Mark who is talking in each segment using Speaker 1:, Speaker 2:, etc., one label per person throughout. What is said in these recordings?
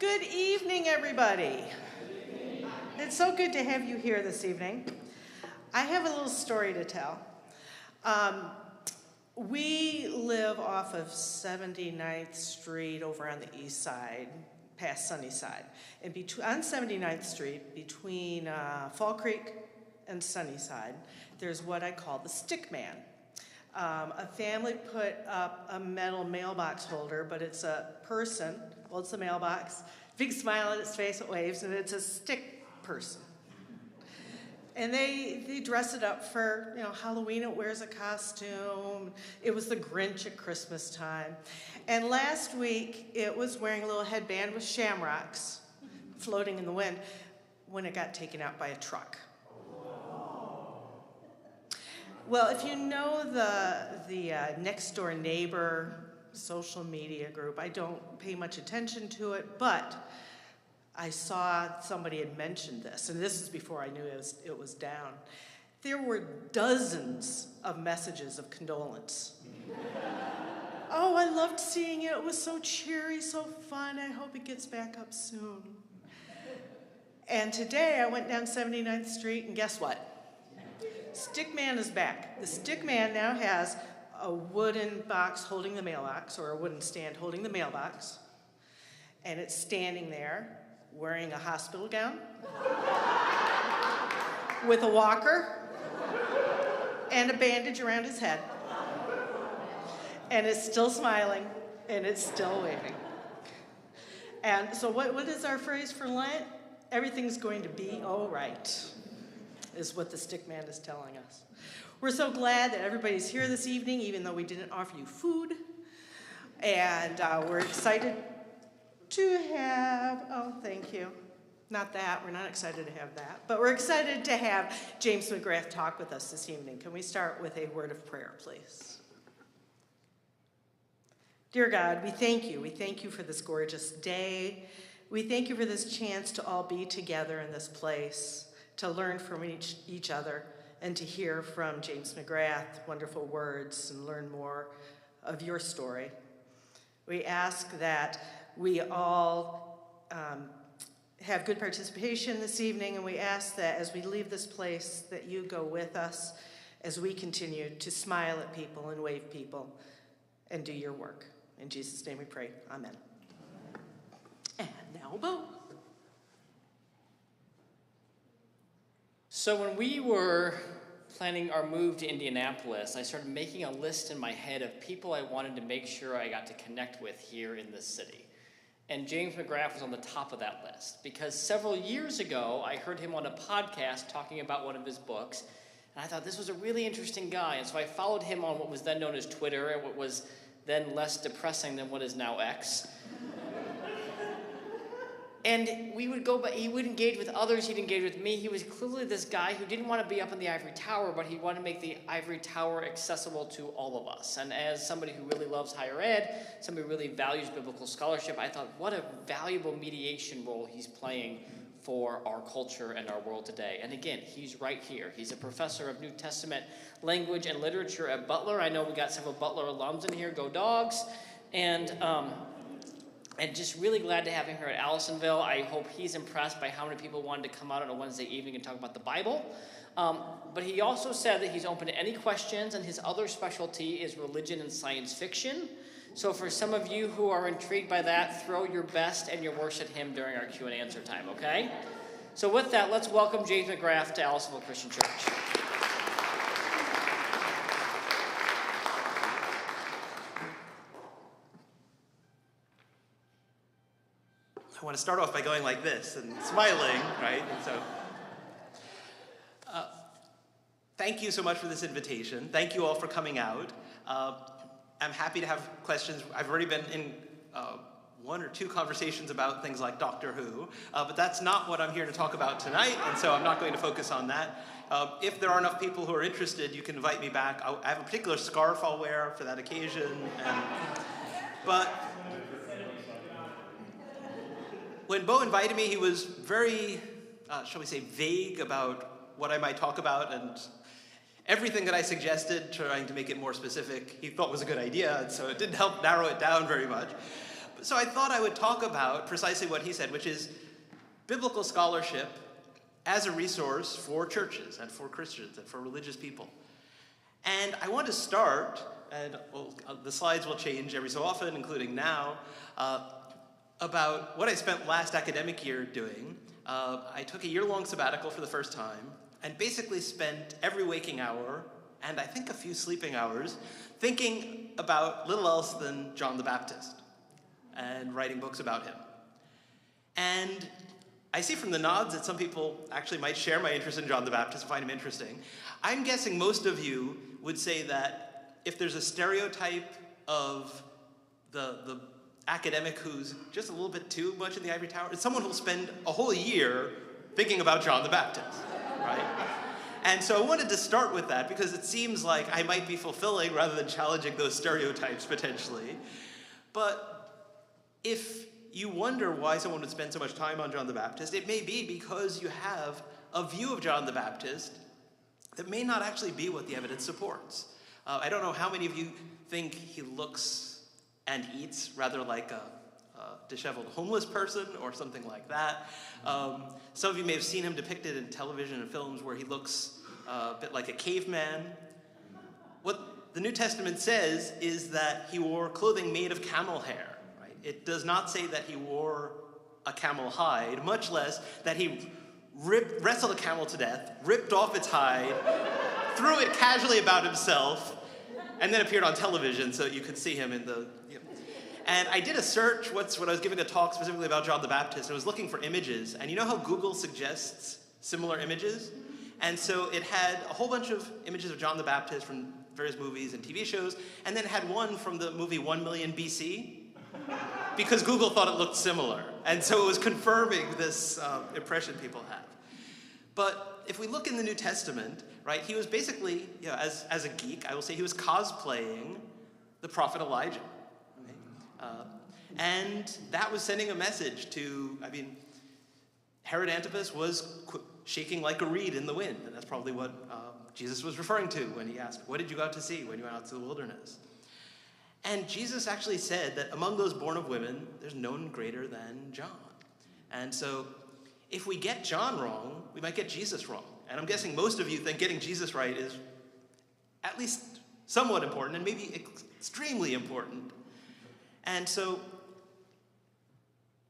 Speaker 1: Good evening, everybody. It's so good to have you here this evening. I have a little story to tell. We live off of 79th Street over on the east side, past Sunnyside. And on 79th Street, between Fall Creek and Sunnyside, there's what I call the Stick Man. A family put up a metal mailbox holder, but it's a person, holds the mailbox, big smile on its face, it waves, and it's a stick person. And they dress it up for, Halloween. It wears a costume. It was the Grinch at Christmas time. And last week, it was wearing a little headband with shamrocks floating in the wind when it got taken out by a truck. Well, if you know the next door neighbor social media group, I don't pay much attention to it, but I saw somebody had mentioned this, and this is before I knew it was down. There were dozens of messages of condolence. Oh, I loved seeing it. It was so cheery, so fun. I hope it gets back up soon. And today I went down 79th Street, and guess what? Stick Man is back. The Stick Man now has a wooden box holding the mailbox, or a wooden stand holding the mailbox, and it's standing there wearing a hospital gown with a walker and a bandage around his head, and it's still smiling, and it's still waving. And so what is our phrase for Lent? Everything's going to be all right, is what the Stick Man is telling us. We're so glad that everybody's here this evening, even though we didn't offer you food. And we're excited to have, thank you. Not that, we're not excited to have that. But we're excited to have James McGrath talk with us this evening. Can we start with a word of prayer, please? Dear God, we thank you. We thank you for this gorgeous day. We thank you for this chance to all be together in this place, to learn from each other, and to hear from James McGrath wonderful words and learn more of your story. We ask that we all have good participation this evening, and we ask that as we leave this place that you go with us as we continue to smile at people and wave people and do your work. In Jesus' name we pray, amen. And now Bo.
Speaker 2: So when we were planning our move to Indianapolis, I started making a list in my head of people I wanted to make sure I got to connect with here in this city. And James McGrath was on the top of that list because several years ago, I heard him on a podcast talking about one of his books, and I thought this was a really interesting guy. And so I followed him on what was then known as Twitter and what was then less depressing than what is now X. And we would go, but he would engage with others, he'd engage with me. He was clearly this guy who didn't want to be up in the ivory tower, but he wanted to make the ivory tower accessible to all of us. And as somebody who really loves higher ed, somebody who really values biblical scholarship, I thought, what a valuable mediation role he's playing for our culture and our world today. And again, he's right here. He's a professor of New Testament language and literature at Butler. I know we got several Butler alums in here, go Dogs. And just really glad to have him here at Allisonville. I hope he's impressed by how many people wanted to come out on a Wednesday evening and talk about the Bible. But he also said that he's open to any questions, and his other specialty is religion and science fiction. So for some of you who are intrigued by that, throw your best and your worst at him during our Q&A answer time, okay? So with that, let's welcome James McGrath to Allisonville Christian Church.
Speaker 3: I want to start off by going like this and smiling, right? And so, thank you so much for this invitation. Thank you all for coming out. I'm happy to have questions. I've already been in one or two conversations about things like Doctor Who, but that's not what I'm here to talk about tonight, and so I'm not going to focus on that. If there are enough people who are interested, you can invite me back. I have a particular scarf I'll wear for that occasion, but when Bo invited me, he was very, shall we say, vague about what I might talk about, and everything that I suggested, trying to make it more specific, he thought was a good idea, and so it didn't help narrow it down very much. So I thought I would talk about precisely what he said, which is biblical scholarship as a resource for churches and for Christians and for religious people. And I want to start, and the slides will change every so often, including now, about what I spent last academic year doing. I took a year-long sabbatical for the first time and basically spent every waking hour, and I think a few sleeping hours, thinking about little else than John the Baptist and writing books about him. And I see from the nods that some people actually might share my interest in John the Baptist and find him interesting. I'm guessing most of you would say that if there's a stereotype of the academic who's just a little bit too much in the ivory tower, it's someone who'll spend a whole year thinking about John the Baptist, right? And so I wanted to start with that because it seems like I might be fulfilling rather than challenging those stereotypes potentially. But if you wonder why someone would spend so much time on John the Baptist, it may be because you have a view of John the Baptist that may not actually be what the evidence supports. I don't know how many of you think he looks and eats rather like a disheveled homeless person or something like that. Some of you may have seen him depicted in television and films where he looks a bit like a caveman. What the New Testament says is that he wore clothing made of camel hair. Right? It does not say that he wore a camel hide, much less that he wrestled a camel to death, ripped off its hide, threw it casually about himself, and then appeared on television so you could see him in the... And I did a search when I was giving a talk specifically about John the Baptist. I was looking for images, and you know how Google suggests similar images? And so it had a whole bunch of images of John the Baptist from various movies and TV shows, and then it had one from the movie 1 Million BC, because Google thought it looked similar. And so it was confirming this impression people have. But if we look in the New Testament, right, he was basically, as a geek, I will say he was cosplaying the prophet Elijah. And that was sending a message to, Herod Antipas was shaking like a reed in the wind, and that's probably what Jesus was referring to when he asked, what did you go out to see when you went out to the wilderness? And Jesus actually said that among those born of women, there's none greater than John. And so if we get John wrong, we might get Jesus wrong. And I'm guessing most of you think getting Jesus right is at least somewhat important, and maybe extremely important. And so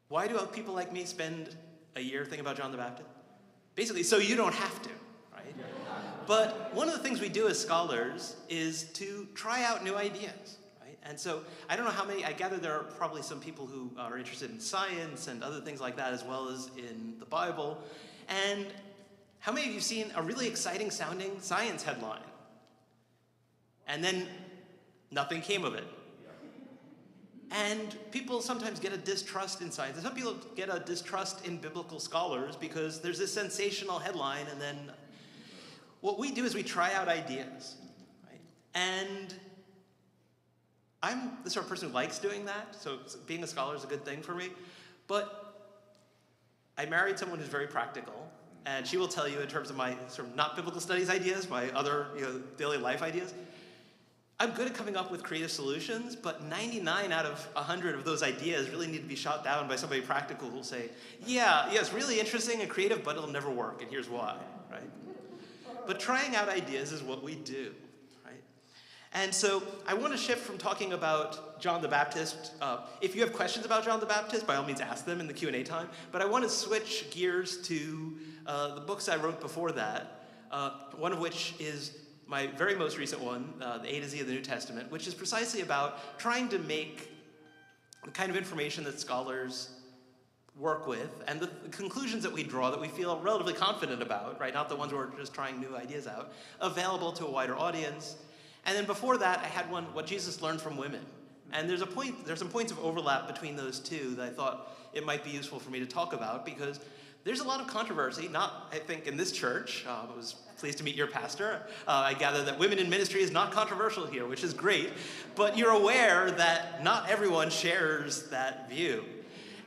Speaker 3: why do people like me spend a year thinking about John the Baptist? Basically, so you don't have to, right? But one of the things we do as scholars is to try out new ideas, right? And so I don't know how many, I gather there are probably some people who are interested in science and other things like that, as well as in the Bible. And how many of you have seen a really exciting sounding science headline? And then nothing came of it. And people sometimes get a distrust in science. And some people get a distrust in biblical scholars because there's this sensational headline, and then what we do is we try out ideas, right? And I'm the sort of person who likes doing that, so being a scholar is a good thing for me. But I married someone who's very practical, and she will tell you in terms of my sort of not biblical studies ideas, my other daily life ideas, I'm good at coming up with creative solutions, but 99 out of 100 of those ideas really need to be shot down by somebody practical who'll say, yeah, it's really interesting and creative, but it'll never work, and here's why, right? But trying out ideas is what we do, right? And so I want to shift from talking about John the Baptist. If you have questions about John the Baptist, by all means ask them in the Q&A time, but I want to switch gears to the books I wrote before that, one of which is my very most recent one, the A to Z of the New Testament, which is precisely about trying to make the kind of information that scholars work with and the conclusions that we draw that we feel relatively confident about, right, not the ones where we're just trying new ideas out, available to a wider audience. And then before that, I had one, What Jesus Learned from Women. And there's some points of overlap between those two that I thought it might be useful for me to talk about, because there's a lot of controversy, not, I think, in this church. I was pleased to meet your pastor. I gather that women in ministry is not controversial here, which is great. But you're aware that not everyone shares that view.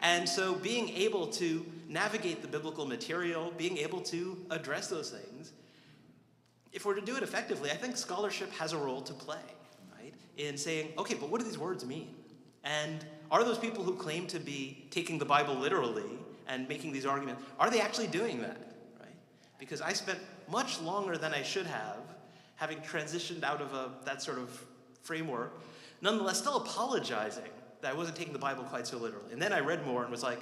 Speaker 3: And so being able to navigate the biblical material, being able to address those things, if we're to do it effectively, I think scholarship has a role to play, right? In saying, okay, but what do these words mean? And are those people who claim to be taking the Bible literally and making these arguments, are they actually doing that, right? Because I spent much longer than I should have, having transitioned out of that sort of framework, nonetheless still apologizing that I wasn't taking the Bible quite so literally. And then I read more and was like,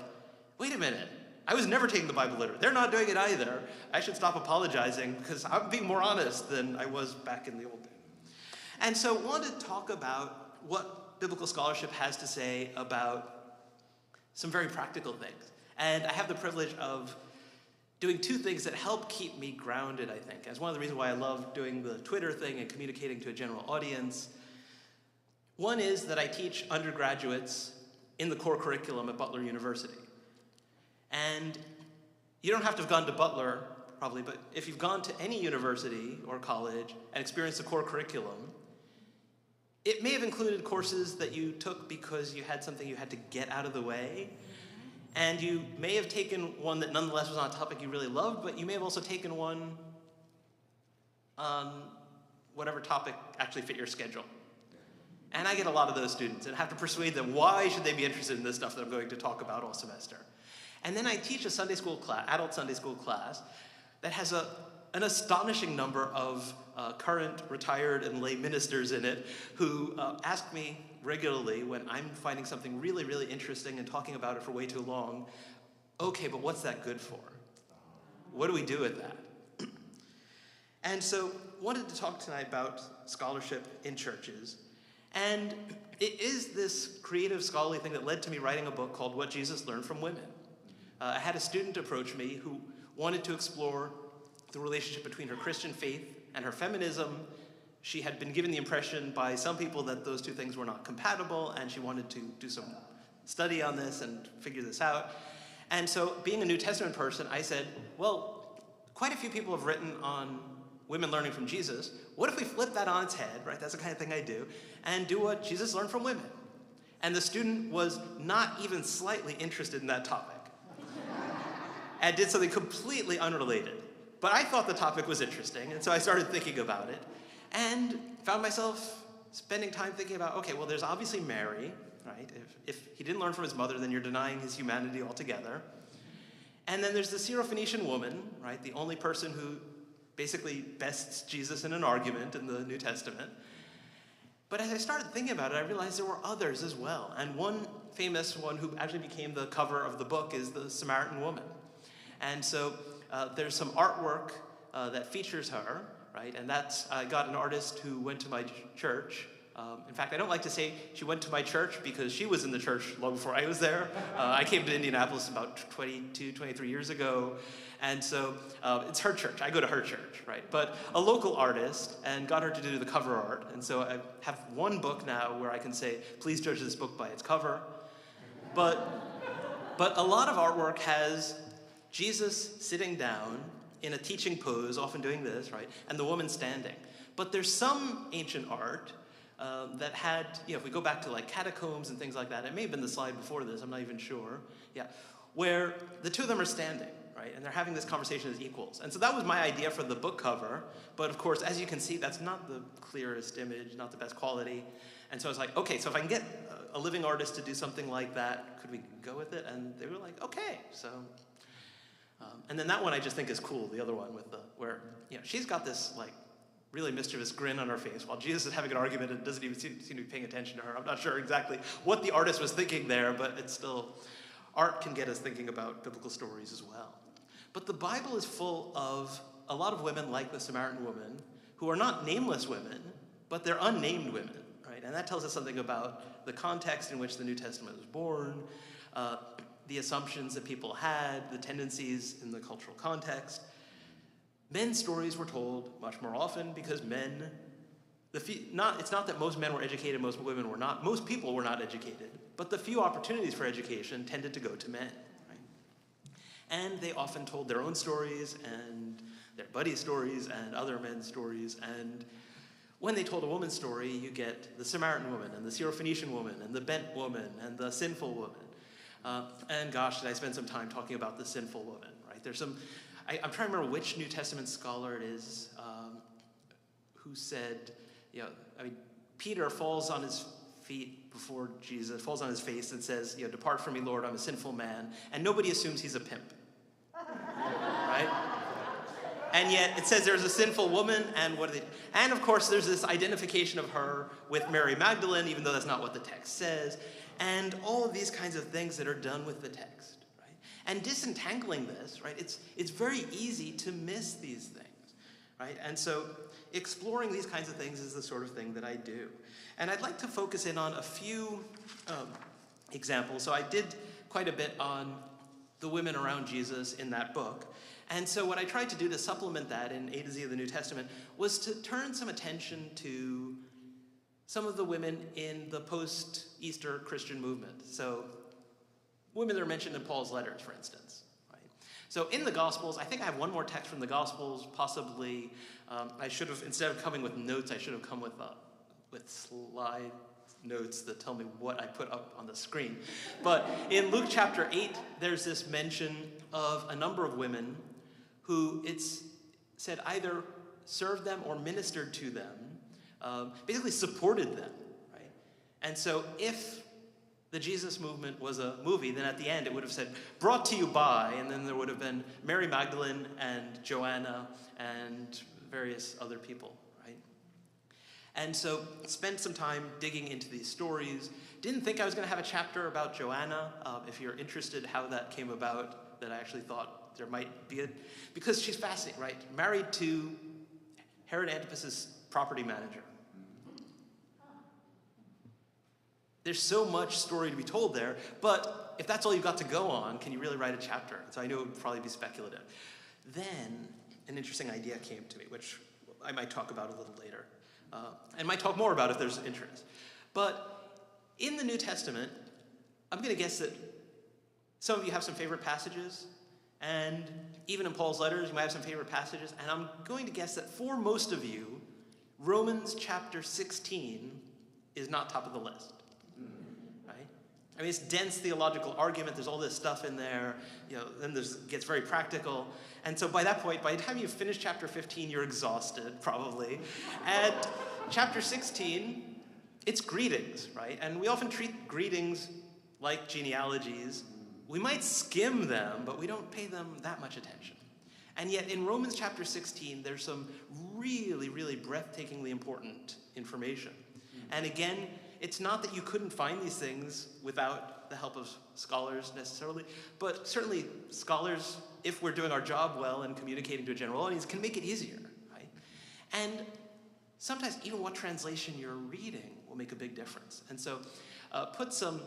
Speaker 3: wait a minute, I was never taking the Bible literally. They're not doing it either. I should stop apologizing because I'm being more honest than I was back in the old days. And so I wanted to talk about what biblical scholarship has to say about some very practical things. And I have the privilege of doing two things that help keep me grounded, I think. As one of the reasons why I love doing the Twitter thing and communicating to a general audience. One is that I teach undergraduates in the core curriculum at Butler University. And you don't have to have gone to Butler, probably, but if you've gone to any university or college and experienced the core curriculum, it may have included courses that you took because you had something you had to get out of the way. And you may have taken one that nonetheless was on a topic you really loved, but you may have also taken one on whatever topic actually fit your schedule. And I get a lot of those students and have to persuade them why should they be interested in this stuff that I'm going to talk about all semester. And then I teach a Sunday school class, adult Sunday school class, that has an astonishing number of current, retired, and lay ministers in it who ask me regularly when I'm finding something really, really interesting and talking about it for way too long, okay, but what's that good for? What do we do with that? And so wanted to talk tonight about scholarship in churches. And it is this creative scholarly thing that led to me writing a book called What Jesus Learned from Women. I had a student approach me who wanted to explore the relationship between her Christian faith and her feminism. She had been given the impression by some people that those two things were not compatible, and she wanted to do some study on this and figure this out. And so, being a New Testament person, I said, well, quite a few people have written on women learning from Jesus. What if we flip that on its head, right? That's the kind of thing I do, and do what Jesus learned from women. And the student was not even slightly interested in that topic and did something completely unrelated. But I thought the topic was interesting, and so I started thinking about it and found myself spending time thinking about, okay, well, there's obviously Mary, right? If he didn't learn from his mother, then you're denying his humanity altogether. And then there's the Syrophoenician woman, right? The only person who basically bests Jesus in an argument in the New Testament. But as I started thinking about it, I realized there were others as well. And one famous one who actually became the cover of the book is the Samaritan woman. And so there's some artwork that features her, right? And I got an artist who went to my church. In fact, I don't like to say she went to my church because she was in the church long before I was there. I came to Indianapolis about 22, 23 years ago. And so it's her church. I go to her church, right? But a local artist, and got her to do the cover art. And so I have one book now where I can say, please judge this book by its cover. But a lot of artwork has Jesus sitting down in a teaching pose, often doing this, right? And the woman standing. But there's some ancient art that had, if we go back to like catacombs and things like that, it may have been the slide before this, I'm not even sure, where the two of them are standing, right? And they're having this conversation as equals. And so that was my idea for the book cover, but of course, as you can see, that's not the clearest image, not the best quality. And so I was like, okay, so if I can get a living artist to do something like that, could we go with it? And they were like, okay, so. And then that one I just think is cool, the other one with where she's got this like really mischievous grin on her face while Jesus is having an argument and doesn't even seem to be paying attention to her. I'm not sure exactly what the artist was thinking there, but it's still, art can get us thinking about biblical stories as well. But the Bible is full of a lot of women like the Samaritan woman who are not nameless women, but they're unnamed women, right? And that tells us something about the context in which the New Testament was born, the assumptions that people had, the tendencies in the cultural context. Men's stories were told much more often because men, it's not that most men were educated, most women were not. Most people were not educated, but the few opportunities for education tended to go to men. Right? And they often told their own stories and their buddies' stories and other men's stories. And when they told a woman's story, you get the Samaritan woman and the Syrophoenician woman and the bent woman and the sinful woman. And gosh, did I spend some time talking about the sinful woman, right? There's some, I'm trying to remember which New Testament scholar it is who said, Peter falls on his feet before Jesus, falls on his face and says, depart from me, Lord, I'm a sinful man. And nobody assumes he's a pimp, right? And yet it says there's a sinful woman, and what do they do? And of course there's this identification of her with Mary Magdalene, even though that's not what the text says, and all of these kinds of things that are done with the text, right? And disentangling this, right, it's very easy to miss these things, right? And so exploring these kinds of things is the sort of thing that I do. And I'd like to focus in on a few examples. So I did quite a bit on the women around Jesus in that book. And so what I tried to do to supplement that in A to Z of the New Testament was to turn some attention to some of the women in the post-Easter Christian movement. So women that are mentioned in Paul's letters, for instance. Right? So in the Gospels, I think I have one more text from the Gospels, possibly. I should have, instead of coming with notes, I should have come with slide notes that tell me what I put up on the screen. But in Luke chapter 8, there's this mention of a number of women who it's said either served them or ministered to them, basically supported them, right? And so if the Jesus movement was a movie, then at the end it would have said, brought to you by, and then there would have been Mary Magdalene and Joanna and various other people, right? And so spent some time digging into these stories. Didn't think I was going to have a chapter about Joanna. If you're interested how that came about, that I actually thought there might be because she's fascinating, right? Married to Herod Antipas's property manager. There's so much story to be told there, but if that's all you've got to go on, can you really write a chapter? So I knew it would probably be speculative. Then an interesting idea came to me, which I might talk about a little later, and might talk more about if there's interest. But in the New Testament, I'm going to guess that some of you have some favorite passages, and even in Paul's letters, you might have some favorite passages, and I'm going to guess that for most of you, Romans chapter 16 is not top of the list, right? I mean, it's dense theological argument, there's all this stuff in there, then gets very practical, and so by that point, by the time you finish chapter 15, you're exhausted, probably. At chapter 16, it's greetings, right? And we often treat greetings like genealogies. We might skim them, but we don't pay them that much attention. And yet in Romans chapter 16, there's some really, really breathtakingly important information. And again, it's not that you couldn't find these things without the help of scholars necessarily, but certainly scholars, if we're doing our job well and communicating to a general audience, can make it easier, right? And sometimes even what translation you're reading will make a big difference. And so put some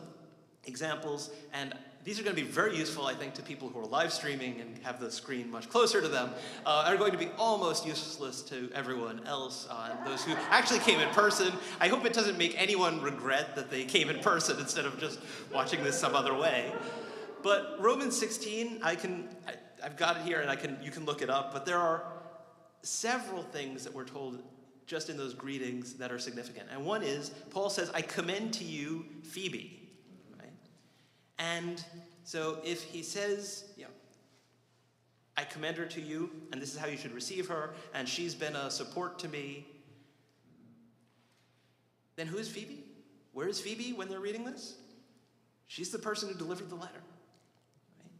Speaker 3: examples, and these are going to be very useful, I think, to people who are live streaming and have the screen much closer to them, are going to be almost useless to everyone else, those who actually came in person. I hope it doesn't make anyone regret that they came in person instead of just watching this some other way. But Romans 16, I've got it here, and you can look it up, but there are several things that we're told just in those greetings that are significant. And one is, Paul says, I commend to you Phoebe. And so if he says, I commend her to you, and this is how you should receive her, and she's been a support to me, then who is Phoebe? Where is Phoebe when they're reading this? She's the person who delivered the letter, right?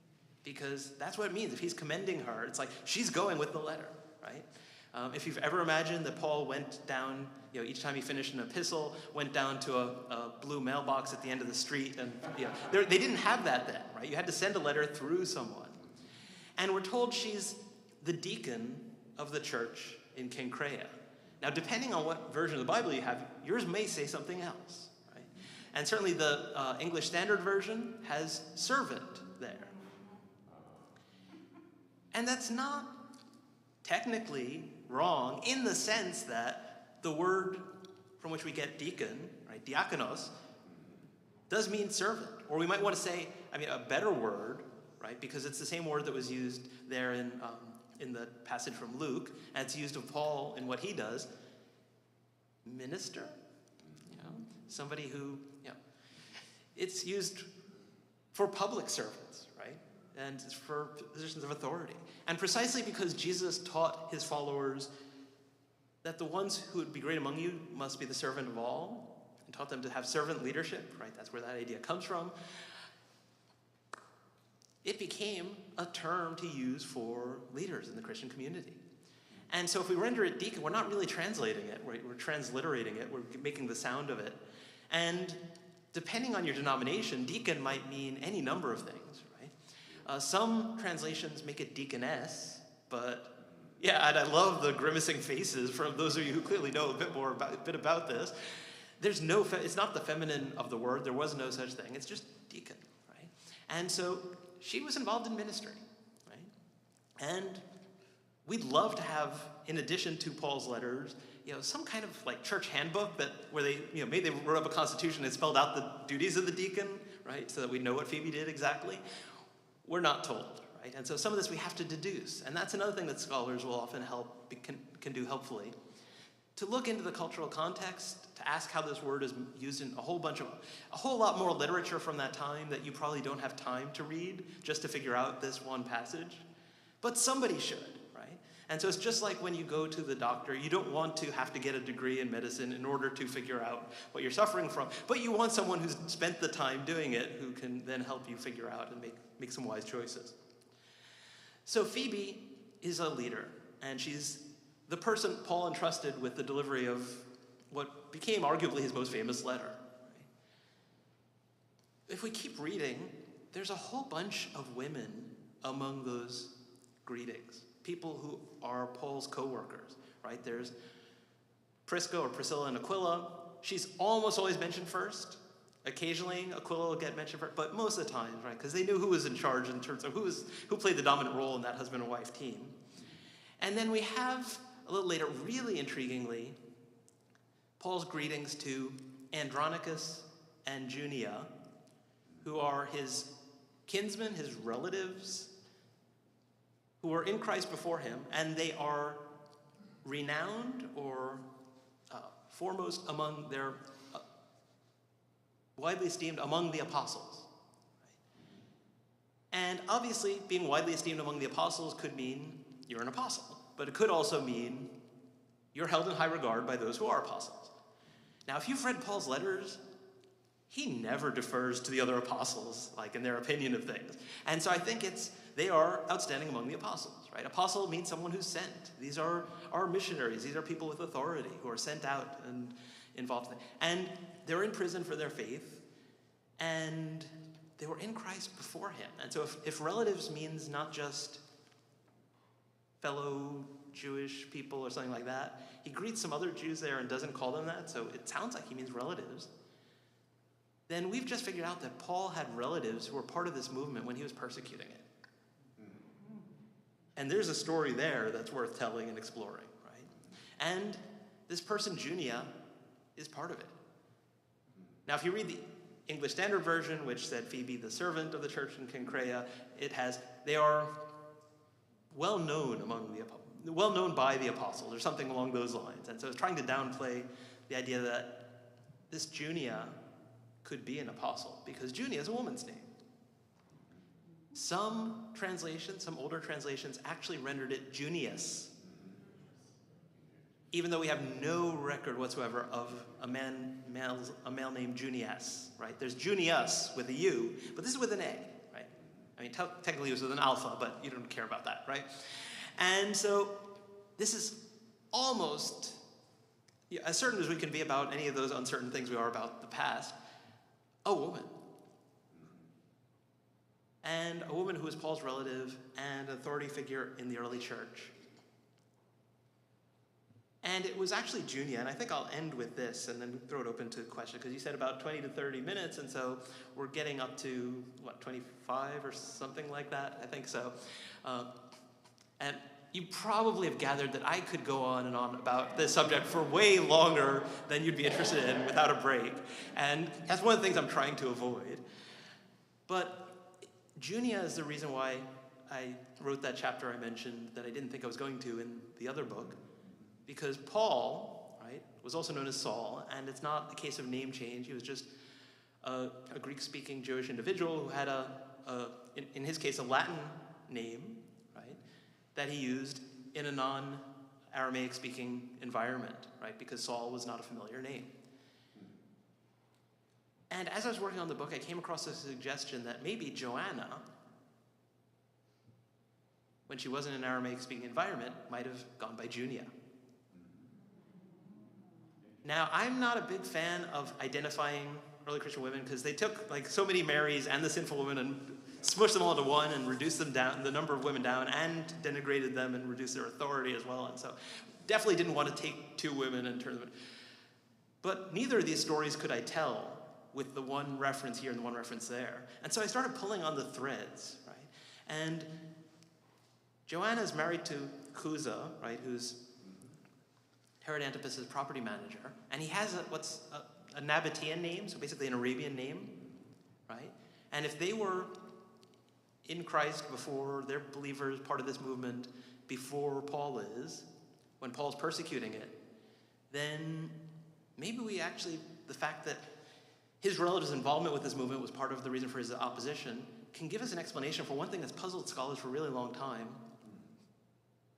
Speaker 3: Because that's what it means. If he's commending her, it's like she's going with the letter, right? If you've ever imagined that Paul went down, each time he finished an epistle, went down to a blue mailbox at the end of the street, and they didn't have that then, right? You had to send a letter through someone. And we're told she's the deacon of the church in Cenchrea. Now, depending on what version of the Bible you have, yours may say something else, right? And certainly the English Standard Version has servant there. And that's not technically wrong in the sense that the word from which we get deacon, right, diakonos, does mean servant. Or we might want to say, a better word, right, because it's the same word that was used there in the passage from Luke, and it's used of Paul in what he does, minister, somebody who, it's used for public servants, right, and it's for positions of authority. And precisely because Jesus taught his followers that the ones who would be great among you must be the servant of all, and taught them to have servant leadership, right? That's where that idea comes from. It became a term to use for leaders in the Christian community. And so if we render it deacon, we're not really translating it, right? We're transliterating it, we're making the sound of it. And depending on your denomination, deacon might mean any number of things, right? Some translations make it deaconess, but yeah, and I love the grimacing faces from those of you who clearly know a bit about this. It's not the feminine of the word, there was no such thing, it's just deacon, right? And so she was involved in ministry, right? And we'd love to have, in addition to Paul's letters, some kind of like church handbook where they, maybe they wrote up a constitution and spelled out the duties of the deacon, right? So that we know what Phoebe did exactly. We're not told, right? And so some of this we have to deduce. And that's another thing that scholars will often can do helpfully. To look into the cultural context, to ask how this word is used in a whole lot more literature from that time that you probably don't have time to read just to figure out this one passage. But somebody should, right? And so it's just like when you go to the doctor, you don't want to have to get a degree in medicine in order to figure out what you're suffering from, but you want someone who's spent the time doing it who can then help you figure out and make some wise choices. So Phoebe is a leader, and she's the person Paul entrusted with the delivery of what became arguably his most famous letter. Right? If we keep reading, there's a whole bunch of women among those greetings, people who are Paul's co-workers, right? There's Prisca or Priscilla and Aquila. She's almost always mentioned first. Occasionally, Aquila will get mentioned first, but most of the time, right? Because they knew who was in charge in terms of who played the dominant role in that husband and wife team. And then we have, a little later, really intriguingly, Paul's greetings to Andronicus and Junia, who are his kinsmen, his relatives, who are in Christ before him, and they are renowned or foremost among their, widely esteemed among the apostles. Right? And obviously, being widely esteemed among the apostles could mean you're an apostle, but it could also mean you're held in high regard by those who are apostles. Now, if you've read Paul's letters, he never defers to the other apostles, like in their opinion of things. And so I think they are outstanding among the apostles, right? Apostle means someone who's sent. These are our missionaries. These are people with authority who are sent out and involved in it. And they're in prison for their faith, and they were in Christ before him. And so if relatives means not just fellow Jewish people or something like that, he greets some other Jews there and doesn't call them that, so it sounds like he means relatives. Then we've just figured out that Paul had relatives who were part of this movement when he was persecuting it. And there's a story there that's worth telling and exploring, right? And this person, Junia, is part of it. Now, if you read the English Standard Version, which said Phoebe, the servant of the church in Cenchrea, they are well known by the apostles, or something along those lines. And so it's trying to downplay the idea that this Junia could be an apostle, because Junia is a woman's name. Some older translations actually rendered it Junius, even though we have no record whatsoever of a male named Junius, right? There's Junius with a U, but this is with an A, right? I mean, technically it was with an alpha, but you don't care about that, right? And so this is almost as certain as we can be about any of those uncertain things we are about the past, a woman. And a woman who is Paul's relative and authority figure in the early church. And it was actually Junia, and I think I'll end with this and then throw it open to questions, because you said about 20 to 30 minutes, and so we're getting up to, 25 or something like that? I think so. And you probably have gathered that I could go on and on about this subject for way longer than you'd be interested in without a break. And that's one of the things I'm trying to avoid. But Junia is the reason why I wrote that chapter I mentioned that I didn't think I was going to in the other book. Because Paul, right, was also known as Saul, and it's not a case of name change. He was just a Greek-speaking Jewish individual who had in his case, a Latin name, right, that he used in a non-Aramaic speaking environment, right, because Saul was not a familiar name. And as I was working on the book, I came across a suggestion that maybe Joanna, when she wasn't in an Aramaic-speaking environment, might have gone by Junia. Now, I'm not a big fan of identifying early Christian women because they took like so many Marys and the sinful women and smushed them all into one and reduced them down, the number of women down, and denigrated them and reduced their authority as well. And so definitely didn't want to take two women and turn them. But neither of these stories could I tell with the one reference here and the one reference there. And so I started pulling on the threads, right? And Joanna is married to Chuza, right, who's Herod Antipas's property manager, and he has a Nabatean name, so basically an Arabian name, right? And if they were in Christ before, they're believers, part of this movement, before Paul is, when Paul's persecuting it, then maybe the fact that his relatives' involvement with this movement was part of the reason for his opposition can give us an explanation for one thing that's puzzled scholars for a really long time.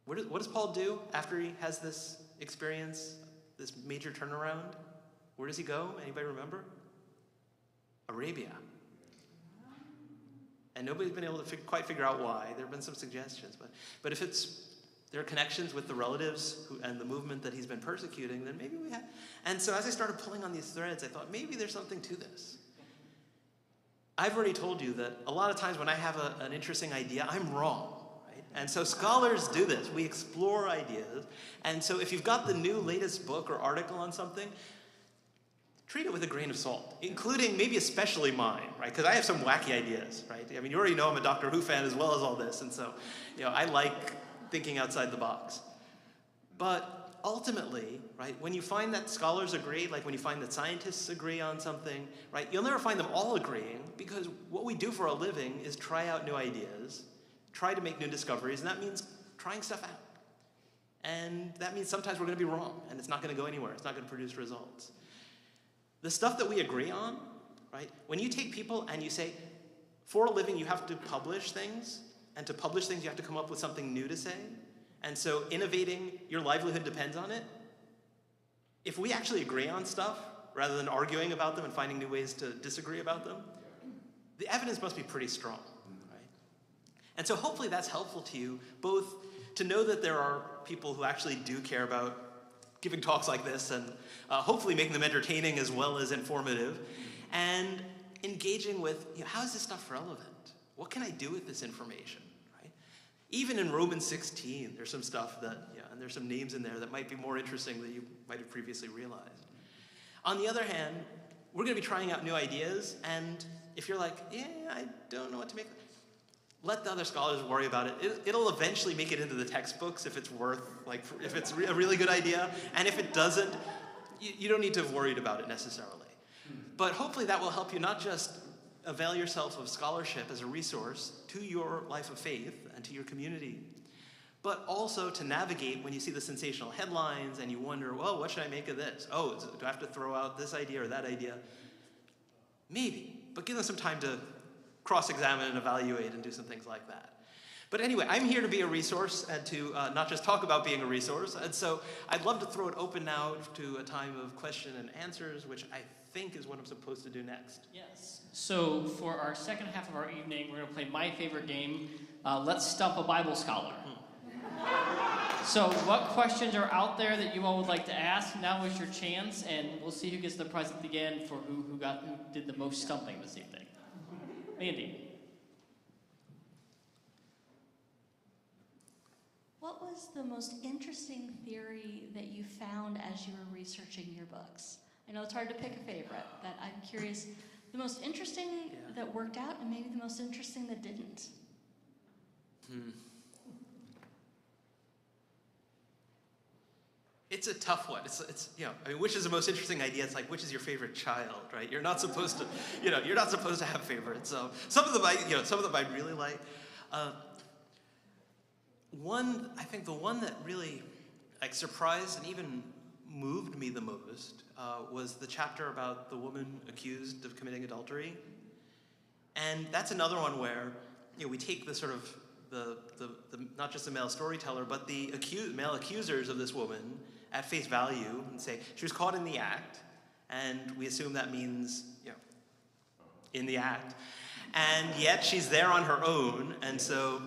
Speaker 3: What does Paul do after he has this experience, this major turnaround? Where does he go? Anybody remember? Arabia. And nobody's been able to quite figure out why. There have been some suggestions, but if there are connections with the relatives and the movement that he's been persecuting, then maybe we have. And so as I started pulling on these threads, I thought maybe there's something to this. I've already told you that a lot of times when I have an interesting idea, I'm wrong. And so scholars do this. We explore ideas. And so if you've got the new latest book or article on something, treat it with a grain of salt, including maybe especially mine, right? Because I have some wacky ideas, right? I mean, you already know I'm a Doctor Who fan as well as all this. And so, I like thinking outside the box. But ultimately, right, when you find that scholars agree, like when you find that scientists agree on something, right, you'll never find them all agreeing, because what we do for a living is try out new ideas, try to make new discoveries, and that means trying stuff out. And that means sometimes we're going to be wrong, and it's not going to go anywhere. It's not going to produce results. The stuff that we agree on, right, when you take people and you say, for a living you have to publish things, and to publish things you have to come up with something new to say, and so innovating, your livelihood depends on it. If we actually agree on stuff, rather than arguing about them and finding new ways to disagree about them, the evidence must be pretty strong. And so hopefully that's helpful to you, both to know that there are people who actually do care about giving talks like this and hopefully making them entertaining as well as informative, and engaging with, how is this stuff relevant? What can I do with this information, right? Even in Romans 16, there's some stuff that, and there's some names in there that might be more interesting than you might have previously realized. On the other hand, we're going to be trying out new ideas, and if you're like, I don't know what to make, let the other scholars worry about it. It'll eventually make it into the textbooks if it's if it's a really good idea. And if it doesn't, you don't need to have worried about it necessarily. But hopefully that will help you not just avail yourself of scholarship as a resource to your life of faith and to your community, but also to navigate when you see the sensational headlines and you wonder, well, what should I make of this? Oh, do I have to throw out this idea or that idea? Maybe, but give them some time to cross-examine and evaluate and do some things like that. But anyway, I'm here to be a resource and to not just talk about being a resource. And so I'd love to throw it open now to a time of question and answers, which I think is what I'm supposed to do next.
Speaker 2: Yes. So for our second half of our evening, we're going to play my favorite game, Let's Stump a Bible Scholar. So what questions are out there that you all would like to ask? Now is your chance, and we'll see who gets the prize at the end for who did the most stumping this evening. Mandy.
Speaker 4: What was the most interesting theory that you found as you were researching your books? I know it's hard to pick a favorite, but I'm curious, the most interesting that worked out and maybe the most interesting that didn't.
Speaker 3: It's a tough one. It's which is the most interesting idea? It's like, which is your favorite child, right? You're not supposed to, you're not supposed to have favorites. So some of them I really like. I think the one that really surprised and even moved me the most was the chapter about the woman accused of committing adultery. And that's another one where, we take the sort of the not just the male storyteller, but the male accusers of this woman at face value and say she was caught in the act, and we assume that means in the act. And yet she's there on her own, and so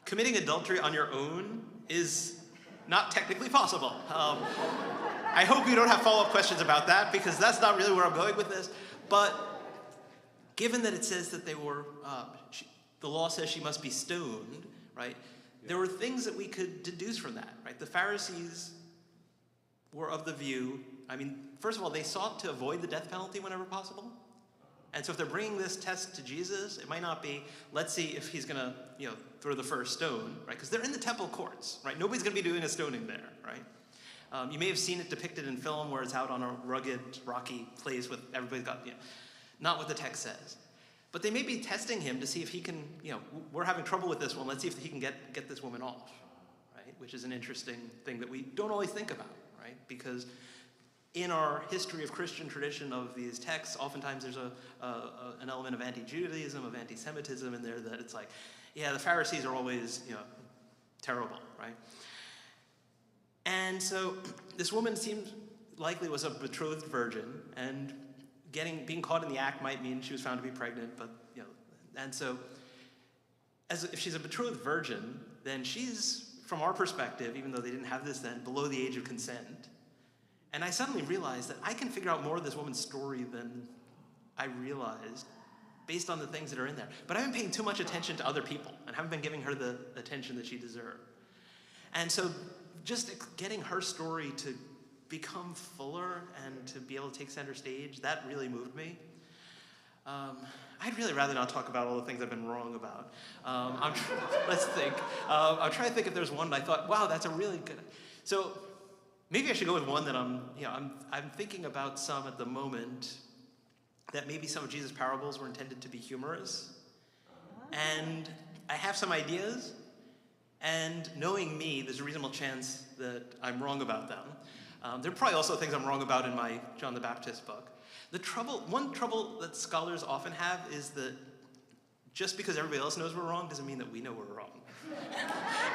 Speaker 3: committing adultery on your own is not technically possible. I hope you don't have follow-up questions about that, because that's not really where I'm going with this. But given that it says that they were, the law says she must be stoned, right? There were things that we could deduce from that, right? The Pharisees were of the view, I mean, first of all, they sought to avoid the death penalty whenever possible. And so if they're bringing this test to Jesus, it might not be, let's see if he's gonna, throw the first stone, right? Because they're in the temple courts, right? Nobody's gonna be doing a stoning there, right? You may have seen it depicted in film where it's out on a rugged, rocky place with everybody's got, not what the text says. But they may be testing him to see if he can, we're having trouble with this one, let's see if he can get this woman off, right? Which is an interesting thing that we don't always think about, right? Because in our history of Christian tradition of these texts, oftentimes there's an element of anti-Judaism, of anti-Semitism in there that it's like, yeah, the Pharisees are always, terrible, right? And so this woman seems likely was a betrothed virgin, and being caught in the act might mean she was found to be pregnant, but, and so if she's a betrothed virgin, then she's, from our perspective, even though they didn't have this then, below the age of consent. And I suddenly realized that I can figure out more of this woman's story than I realized based on the things that are in there. But I've been paying too much attention to other people and haven't been giving her the attention that she deserved. And so just getting her story to become fuller and to be able to take center stage, that really moved me. I'd really rather not talk about all the things I've been wrong about. Let's think. I'm trying to think if there's one that I thought, wow, that's a really good. So maybe I should go with one that I'm thinking about some at the moment, that maybe some of Jesus' parables were intended to be humorous. And I have some ideas, and knowing me, there's a reasonable chance that I'm wrong about them. There are probably also things I'm wrong about in my John the Baptist book. One trouble that scholars often have is that just because everybody else knows we're wrong doesn't mean that we know we're wrong.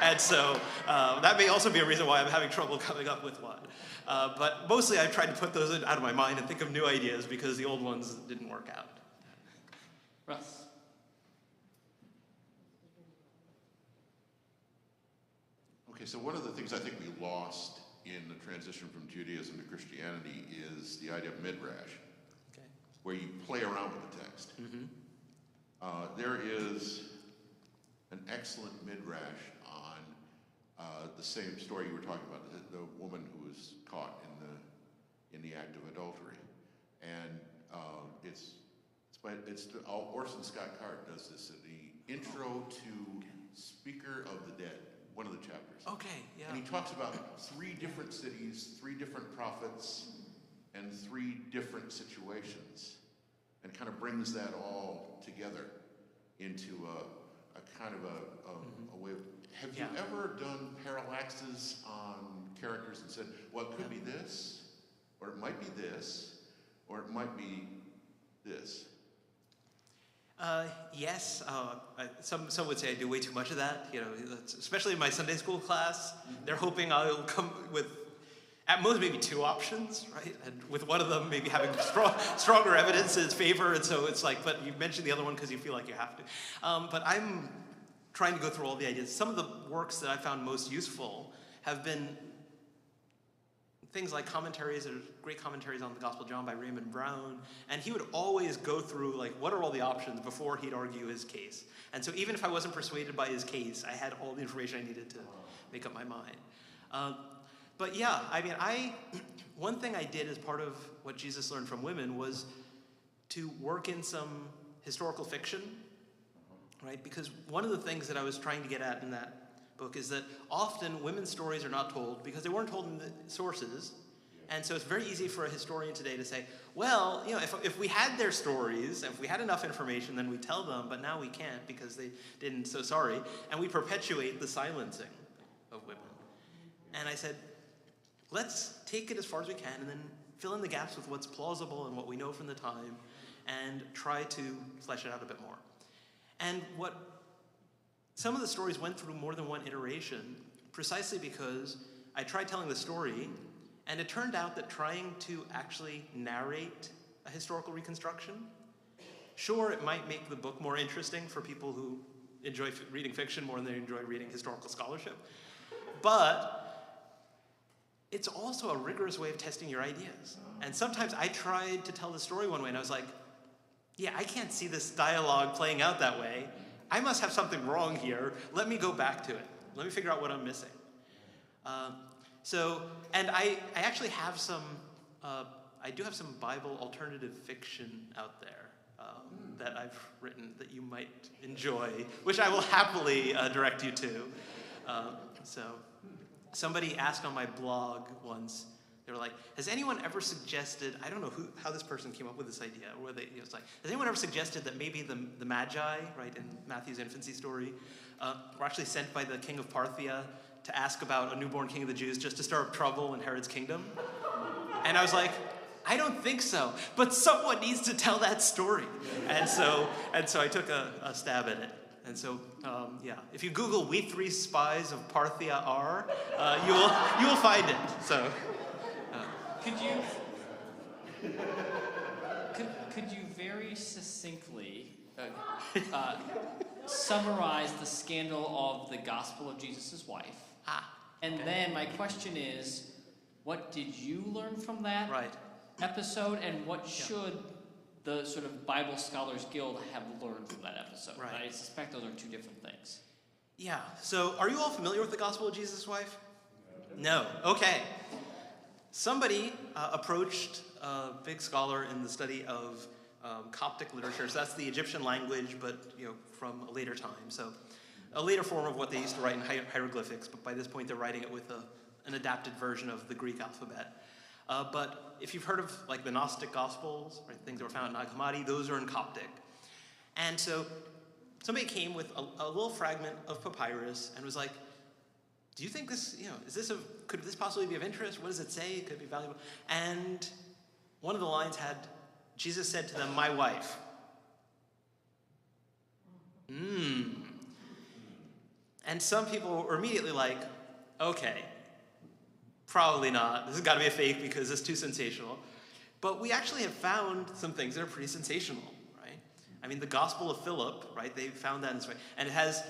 Speaker 3: And so that may also be a reason why I'm having trouble coming up with one. But mostly I've tried to put those out of my mind and think of new ideas because the old ones didn't work out.
Speaker 2: Russ.
Speaker 5: Okay, so one of the things I think we lost in the transition from Judaism to Christianity is the idea of midrash,
Speaker 3: Okay.
Speaker 5: where you play around with the text.
Speaker 3: Mm-hmm.
Speaker 5: There is an excellent midrash on the same story you were talking about, the woman who was caught in the act of adultery, and Orson Scott Card does this in the intro to Speaker of the Dead, one of the chapters.
Speaker 3: Okay, yeah.
Speaker 5: And he talks about 3 different cities, 3 different prophets, and 3 different situations, and kind of brings that all together into a kind of a way of, have you ever done parallaxes on characters and said, well, it could be this, or it might be this, or it might be this?
Speaker 3: Yes. Some would say I do way too much of that. Especially in my Sunday school class, they're hoping I'll come with, at most, maybe 2 options, right? And with one of them maybe having stronger evidence in its favor, and so it's like, but you mentioned the other one because you feel like you have to. But I'm trying to go through all the ideas. Some of the works that I found most useful have been things like commentaries. There's great commentaries on the Gospel of John by Raymond Brown, and he would always go through, like, what are all the options before he'd argue his case. And so even if I wasn't persuaded by his case, I had all the information I needed to make up my mind. But yeah, I mean, one thing I did as part of what Jesus learned from women was to work in some historical fiction, right? Because one of the things that I was trying to get at in that book is that often women's stories are not told because they weren't told in the sources. And so it's very easy for a historian today to say, well, if we had their stories, if we had enough information, then we tell them, but now we can't because they didn't, so sorry. And we perpetuate the silencing of women. And I said, let's take it as far as we can and then fill in the gaps with what's plausible and what we know from the time and try to flesh it out a bit more. And some of the stories went through more than one iteration precisely because I tried telling the story, and it turned out that trying to actually narrate a historical reconstruction Sure, it might make the book more interesting for people who enjoy reading fiction more than they enjoy reading historical scholarship, but it's also a rigorous way of testing your ideas. And sometimes I tried to tell the story one way, and I was like, yeah, I can't see this dialogue playing out that way. I must have something wrong here. Let me go back to it. Let me figure out what I'm missing. And I actually have some, I do have some Bible alternative fiction out there that I've written that you might enjoy, which I will happily direct you to. So somebody asked on my blog once, they were like, has anyone ever suggested, I don't know how this person came up with this idea, or whether it's like, has anyone ever suggested that maybe the Magi, right, in Matthew's infancy story, were actually sent by the king of Parthia to ask about a newborn king of the Jews just to stir up trouble in Herod's kingdom? And I was like, I don't think so, but someone needs to tell that story. And so I took a stab at it. And so, yeah, if you Google "We Three Spies of Parthia Are," you will find it. So,
Speaker 2: could you very succinctly summarize the scandal of the gospel of Jesus' wife? And then my question is, what did you learn from that episode, and what should the sort of Bible Scholars Guild have learned from that episode?
Speaker 3: Right.
Speaker 2: I suspect those are two different things.
Speaker 3: Yeah, so are you all familiar with the gospel of Jesus' wife? No. Okay. Somebody approached a big scholar in the study of Coptic literature. So that's the Egyptian language, but from a later time. So a later form of what they used to write in hieroglyphics, but by this point they're writing it with an adapted version of the Greek alphabet. But if you've heard of like the Gnostic Gospels, right, things that were found in Nag Hammadi, those are in Coptic. And so somebody came with a little fragment of papyrus and was like, do you think this, could this possibly be of interest? What does it say? Could it be valuable? And one of the lines had, Jesus said to them, my wife. And some people were immediately like, okay, probably not. This has got to be a fake because it's too sensational. But we actually have found some things that are pretty sensational, right? I mean, the Gospel of Philip, right? They found that in this way. And it has,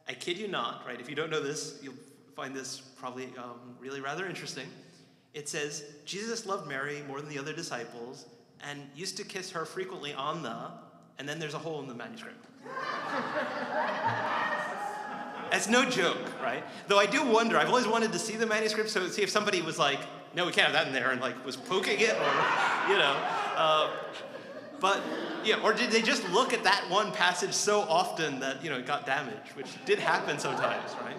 Speaker 3: I kid you not, right? If you don't know this, you'll find this probably really rather interesting. It says, Jesus loved Mary more than the other disciples and used to kiss her frequently on and then there's a hole in the manuscript. That's no joke, right? Though I do wonder, I've always wanted to see the manuscript, so see if somebody was like, no, we can't have that in there, and like was poking it, or, but, or did they just look at that one passage so often that, it got damaged, which did happen sometimes, right?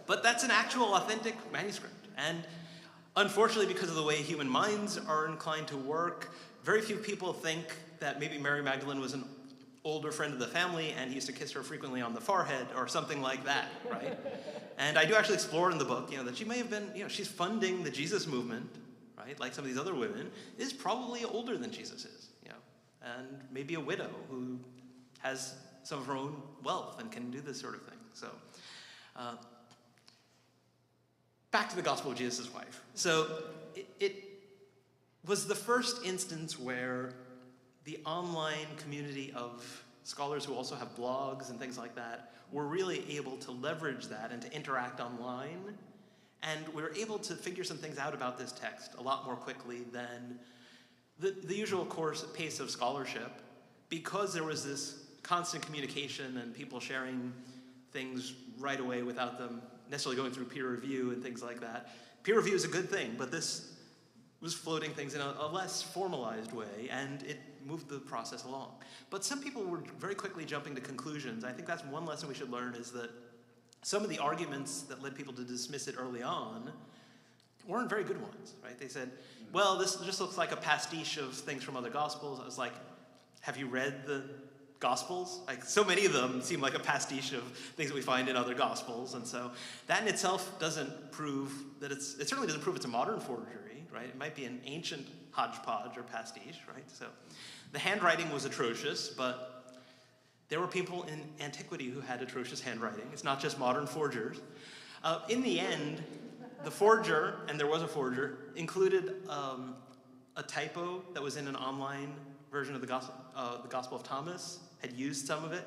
Speaker 3: But that's an actual authentic manuscript. And unfortunately, because of the way human minds are inclined to work, very few people think that maybe Mary Magdalene was an older friend of the family and he used to kiss her frequently on the forehead or something like that, right? And I do actually explore in the book, that she may have been, she's funding the Jesus movement, right? Like some of these other women, is probably older than Jesus is, and maybe a widow who has some of her own wealth and can do this sort of thing. So, back to the gospel of Jesus' wife. So, it was the first instance where the online community of scholars who also have blogs and things like that were really able to leverage that and to interact online. And we were able to figure some things out about this text a lot more quickly than the usual pace of scholarship, because there was this constant communication and people sharing things right away without them necessarily going through peer review and things like that. Peer review is a good thing, but this was floating things in a less formalized way, and it moved the process along. But some people were very quickly jumping to conclusions. I think that's one lesson we should learn, is that some of the arguments that led people to dismiss it early on weren't very good ones, right? They said, well, this just looks like a pastiche of things from other Gospels. I was like, have you read the Gospels? Like, so many of them seem like a pastiche of things that we find in other Gospels, and so that in itself doesn't prove that it certainly doesn't prove it's a modern forgery, right? It might be an ancient hodgepodge or pastiche, right? So the handwriting was atrocious, but there were people in antiquity who had atrocious handwriting. It's not just modern forgers. In the end, the forger, and there was a forger, included a typo that was in an online version of the Gospel of Thomas had used some of it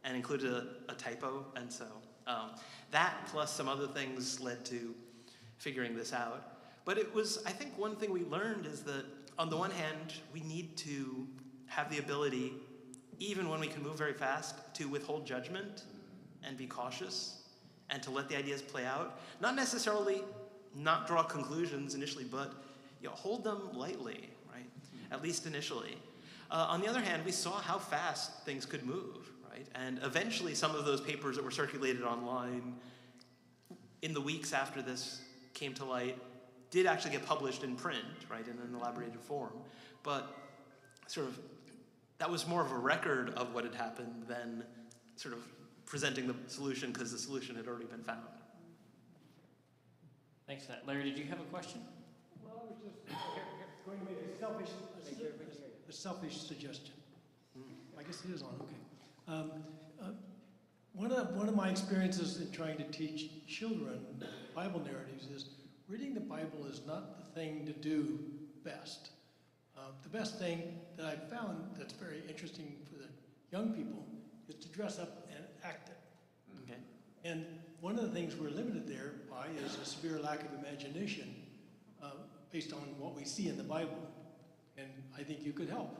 Speaker 3: and included a typo, and so that plus some other things led to figuring this out. But it was, I think one thing we learned is that on the one hand, we need to have the ability, even when we can move very fast, to withhold judgment and be cautious and to let the ideas play out. Not necessarily not draw conclusions initially, but hold them lightly, right? At least initially. On the other hand, we saw how fast things could move, right? And eventually some of those papers that were circulated online in the weeks after this came to light did actually get published in print, right, in an elaborated form. But sort of that was more of a record of what had happened than sort of presenting the solution because the solution had already been found.
Speaker 2: Thanks for that. Larry, did you have a question?
Speaker 6: Well, I was just going to make a selfish suggestion. I guess it is on, okay. One of my experiences in trying to teach children Bible narratives is reading the Bible is not the thing to do best. The best thing that I've found that's very interesting for the young people is to dress up and act it.
Speaker 3: Okay.
Speaker 6: And one of the things we're limited there by is a severe lack of imagination based on what we see in the Bible. And I think you could help.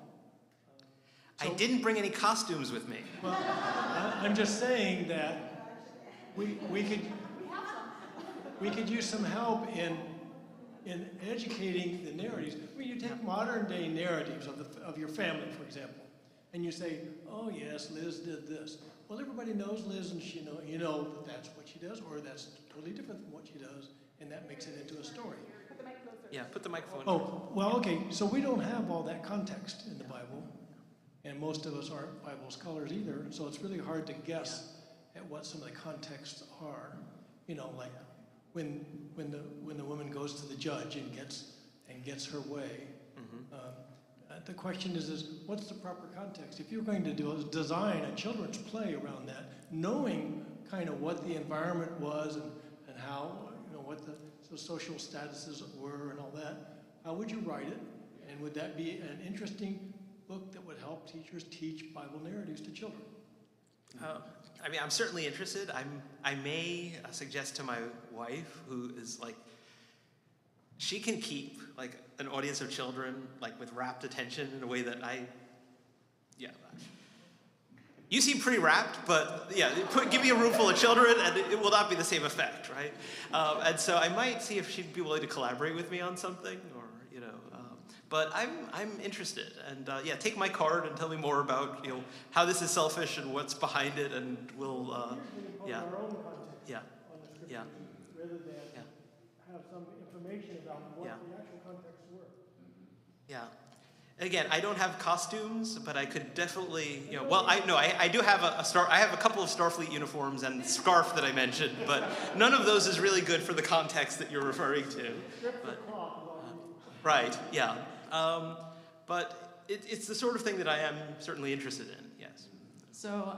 Speaker 3: I didn't bring any costumes with me.
Speaker 6: Well, I'm just saying that we could use some help in educating the narratives. I mean, you take modern day narratives of your family, for example, and you say, oh yes, Liz did this. Well, everybody knows Liz, and you know that that's what she does, or that's totally different from what she does, and that makes it into a story.
Speaker 3: Yeah, put the microphone.
Speaker 6: Oh, well, okay, so we don't have all that context in the Bible, and most of us aren't Bible scholars either, so it's really hard to guess at what some of the contexts are. Like when the woman goes to the judge and gets her way. The question is what's the proper context? If you're going to design a children's play around that, knowing kind of what the environment was and how, what the social statuses were and all that, how would you write it? And would that be an interesting book that would help teachers teach Bible narratives to children?
Speaker 3: I mean, I'm certainly interested. I may suggest to my wife, who is like, she can keep like an audience of children like with rapt attention in a way that you seem pretty rapt, but yeah, give me a room full of children and it will not be the same effect, right? And so I might see if she'd be willing to collaborate with me on something, or but I'm interested, and take my card and tell me more about how this is selfish and what's behind it, and we'll
Speaker 6: Our own context on the scripture, rather than have some information about what the actual contexts were.
Speaker 3: Yeah. Again, I don't have costumes, but I could definitely, I do have I have a couple of Starfleet uniforms and scarf that I mentioned, but none of those is really good for the context that you're referring to. Right, yeah. But it's the sort of thing that I am certainly interested in, yes.
Speaker 7: So,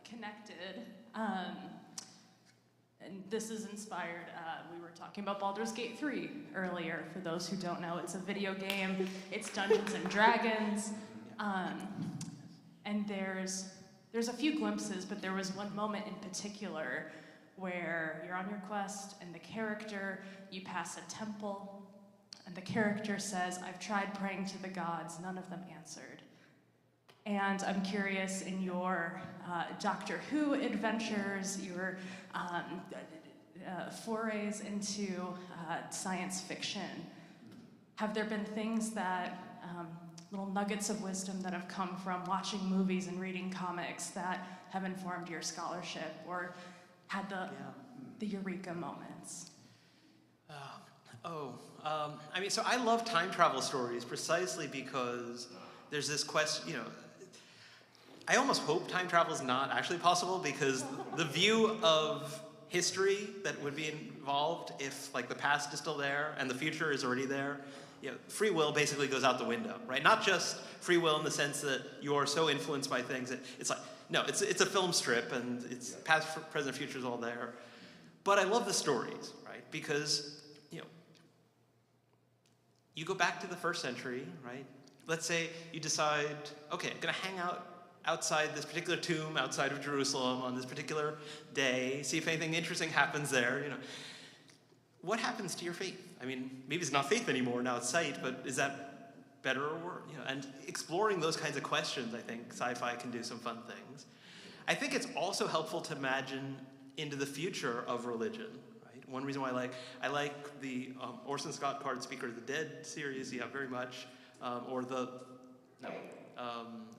Speaker 7: connected, and this is inspired, we were talking about Baldur's Gate 3 earlier. For those who don't know, it's a video game, it's Dungeons and Dragons, and there's a few glimpses, but there was one moment in particular where you're on your quest and the character, you pass a temple, and the character says, I've tried praying to the gods, none of them answered. And I'm curious, in your Doctor Who adventures, your forays into science fiction, have there been things that, little nuggets of wisdom that have come from watching movies and reading comics that have informed your scholarship, or had the eureka moments?
Speaker 3: So I love time travel stories precisely because there's this question, I almost hope time travel is not actually possible, because the view of history that would be involved if like the past is still there and the future is already there, free will basically goes out the window, right? Not just free will in the sense that you are so influenced by things that it's like, no, it's a film strip and it's past, present, future is all there. But I love the stories, right? Because you go back to the first century, right? let's say you decide, okay, I'm going to hang out outside this particular tomb, outside of Jerusalem on this particular day, see if anything interesting happens there, What happens to your faith? I mean, maybe it's not faith anymore, now it's sight, but is that better or worse? And exploring those kinds of questions, I think sci-fi can do some fun things. I think it's also helpful to imagine into the future of religion, right? One reason why I like the Orson Scott Card Speaker of the Dead series, very much, or the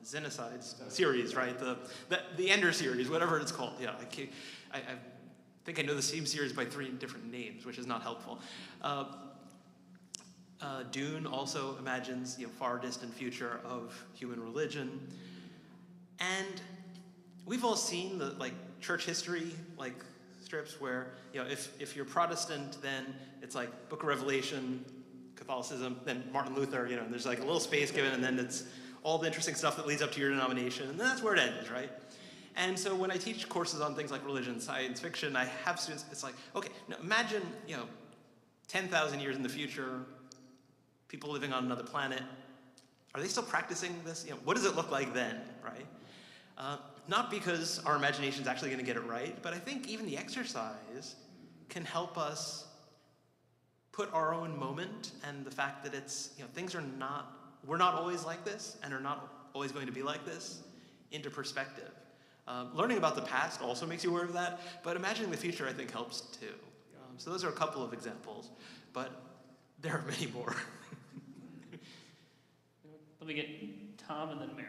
Speaker 3: Xenocides series, right? The Ender series, whatever it's called. I think I know the same series by 3 different names, which is not helpful. Dune also imagines far distant future of human religion, and we've all seen the church history strips where if you're Protestant, then it's Book of Revelation, Catholicism, then Martin Luther, and there's a little space given, and then it's all the interesting stuff that leads up to your denomination, and then that's where it ends, right? And so when I teach courses on things like religion, science fiction, I have students, it's okay, now imagine, 10,000 years in the future, people living on another planet, are they still practicing this? What does it look like then, right? Not because our imagination's actually going to get it right, but I think even the exercise can help us put our own moment and the fact that it's, we're not always like this and are not always going to be like this into perspective. Learning about the past also makes you aware of that, but imagining the future I think helps too. So those are a couple of examples, but there are many more.
Speaker 8: Let me get Tom and then Mary.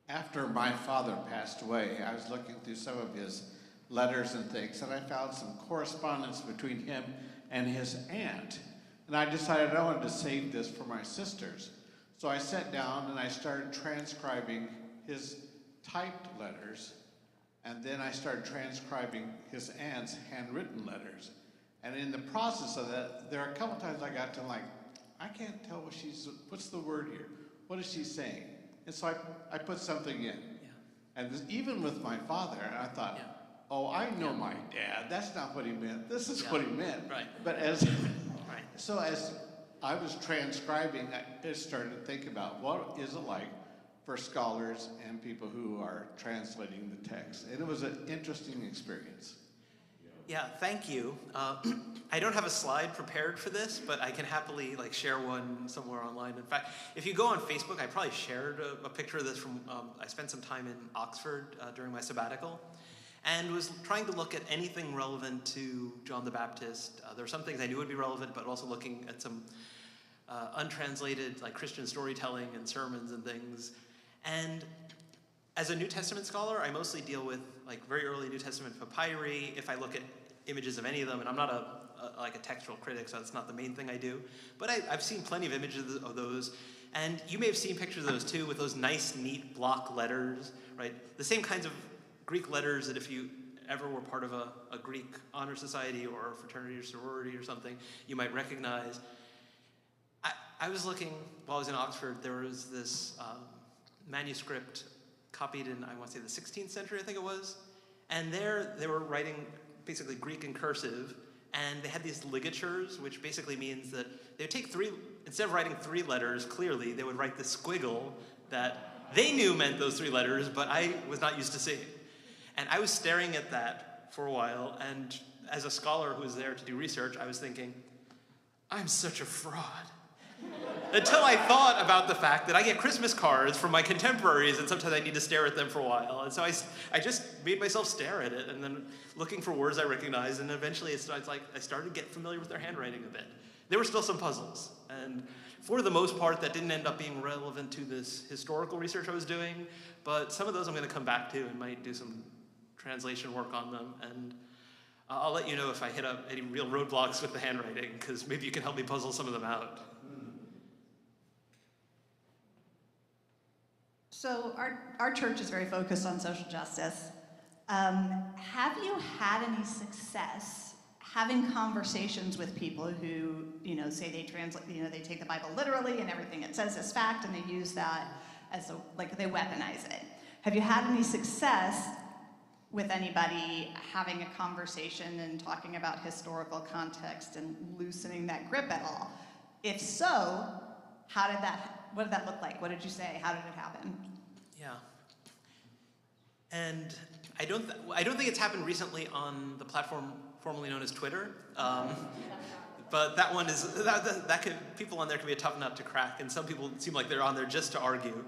Speaker 9: After my father passed away, I was looking through some of his letters and things, and I found some correspondence between him and his aunt. And I decided I wanted to save this for my sisters. So I sat down and I started transcribing his typed letters, and then I started transcribing his aunt's handwritten letters. And in the process of that, there are a couple times I got to I can't tell what's the word here? What is she saying? And so I put something in.
Speaker 3: Yeah.
Speaker 9: And even with my father, I thought, oh, I know my dad. That's not what he meant. This is what he meant.
Speaker 3: Right.
Speaker 9: But as I was transcribing, I just started to think about what is it like for scholars and people who are translating the text. And it was an interesting experience.
Speaker 3: Yeah, thank you. I don't have a slide prepared for this, but I can happily share one somewhere online. In fact, if you go on Facebook, I probably shared a picture of this from, I spent some time in Oxford during my sabbatical, and was trying to look at anything relevant to John the Baptist. There were some things I knew would be relevant, but also looking at some untranslated Christian storytelling and sermons and things. And as a New Testament scholar, I mostly deal with very early New Testament papyri. If I look at images of any of them, and I'm not a textual critic, so that's not the main thing I do, but I've seen plenty of images of those, and you may have seen pictures of those too, with those nice, neat block letters, right? The same kinds of Greek letters that if you ever were part of a Greek honor society or a fraternity or sorority or something, you might recognize. I was looking, while I was in Oxford, there was this manuscript copied in, I want to say the 16th century, I think it was, and there they were writing basically Greek in cursive, and they had these ligatures, which basically means that they would take instead of writing 3 letters clearly, they would write this squiggle that they knew meant those 3 letters, but I was not used to seeing. And I was staring at that for a while, and as a scholar who was there to do research, I was thinking, I'm such a fraud. Until I thought about the fact that I get Christmas cards from my contemporaries, and sometimes I need to stare at them for a while. And so I just made myself stare at it, and then looking for words I recognized, and eventually I started to get familiar with their handwriting a bit. There were still some puzzles, and for the most part, that didn't end up being relevant to this historical research I was doing, but some of those I'm going to come back to and might do some translation work on them, and I'll let you know if I hit up any real roadblocks with the handwriting, because maybe you can help me puzzle some of them out.
Speaker 10: So our church is very focused on social justice. Have you had any success having conversations with people who, say they translate, they take the Bible literally and everything it says is fact, and they use that as they weaponize it? Have you had any success with anybody having a conversation and talking about historical context and loosening that grip at all? If so, what did that look like? What did you say? How did it happen?
Speaker 3: Yeah. And I don't think it's happened recently on the platform formerly known as Twitter. But that one is, people on there can be a tough nut to crack, and some people seem like they're on there just to argue.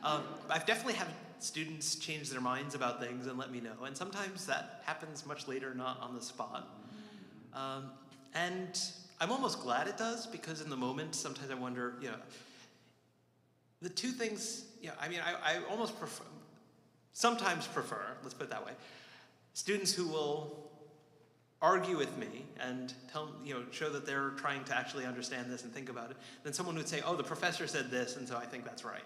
Speaker 3: I've definitely had students change their minds about things and let me know, and sometimes that happens much later, not on the spot. And I'm almost glad it does, because in the moment, sometimes I wonder, the two things, I almost sometimes prefer, let's put it that way, students who will argue with me and show that they're trying to actually understand this and think about it, than someone who'd say, oh, the professor said this, and so I think that's right,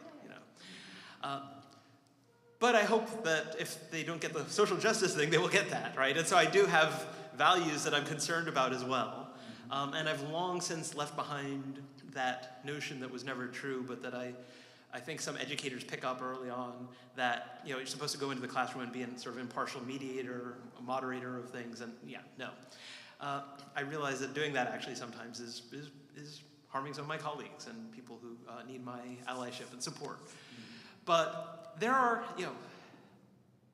Speaker 3: But I hope that if they don't get the social justice thing, they will get that, right? And so I do have values that I'm concerned about as well. And I've long since left behind that notion that was never true, but that I think some educators pick up early on, that you're supposed to go into the classroom and be a sort of impartial mediator, a moderator of things, and no. I realize that doing that actually sometimes is harming some of my colleagues and people who need my allyship and support. But there are,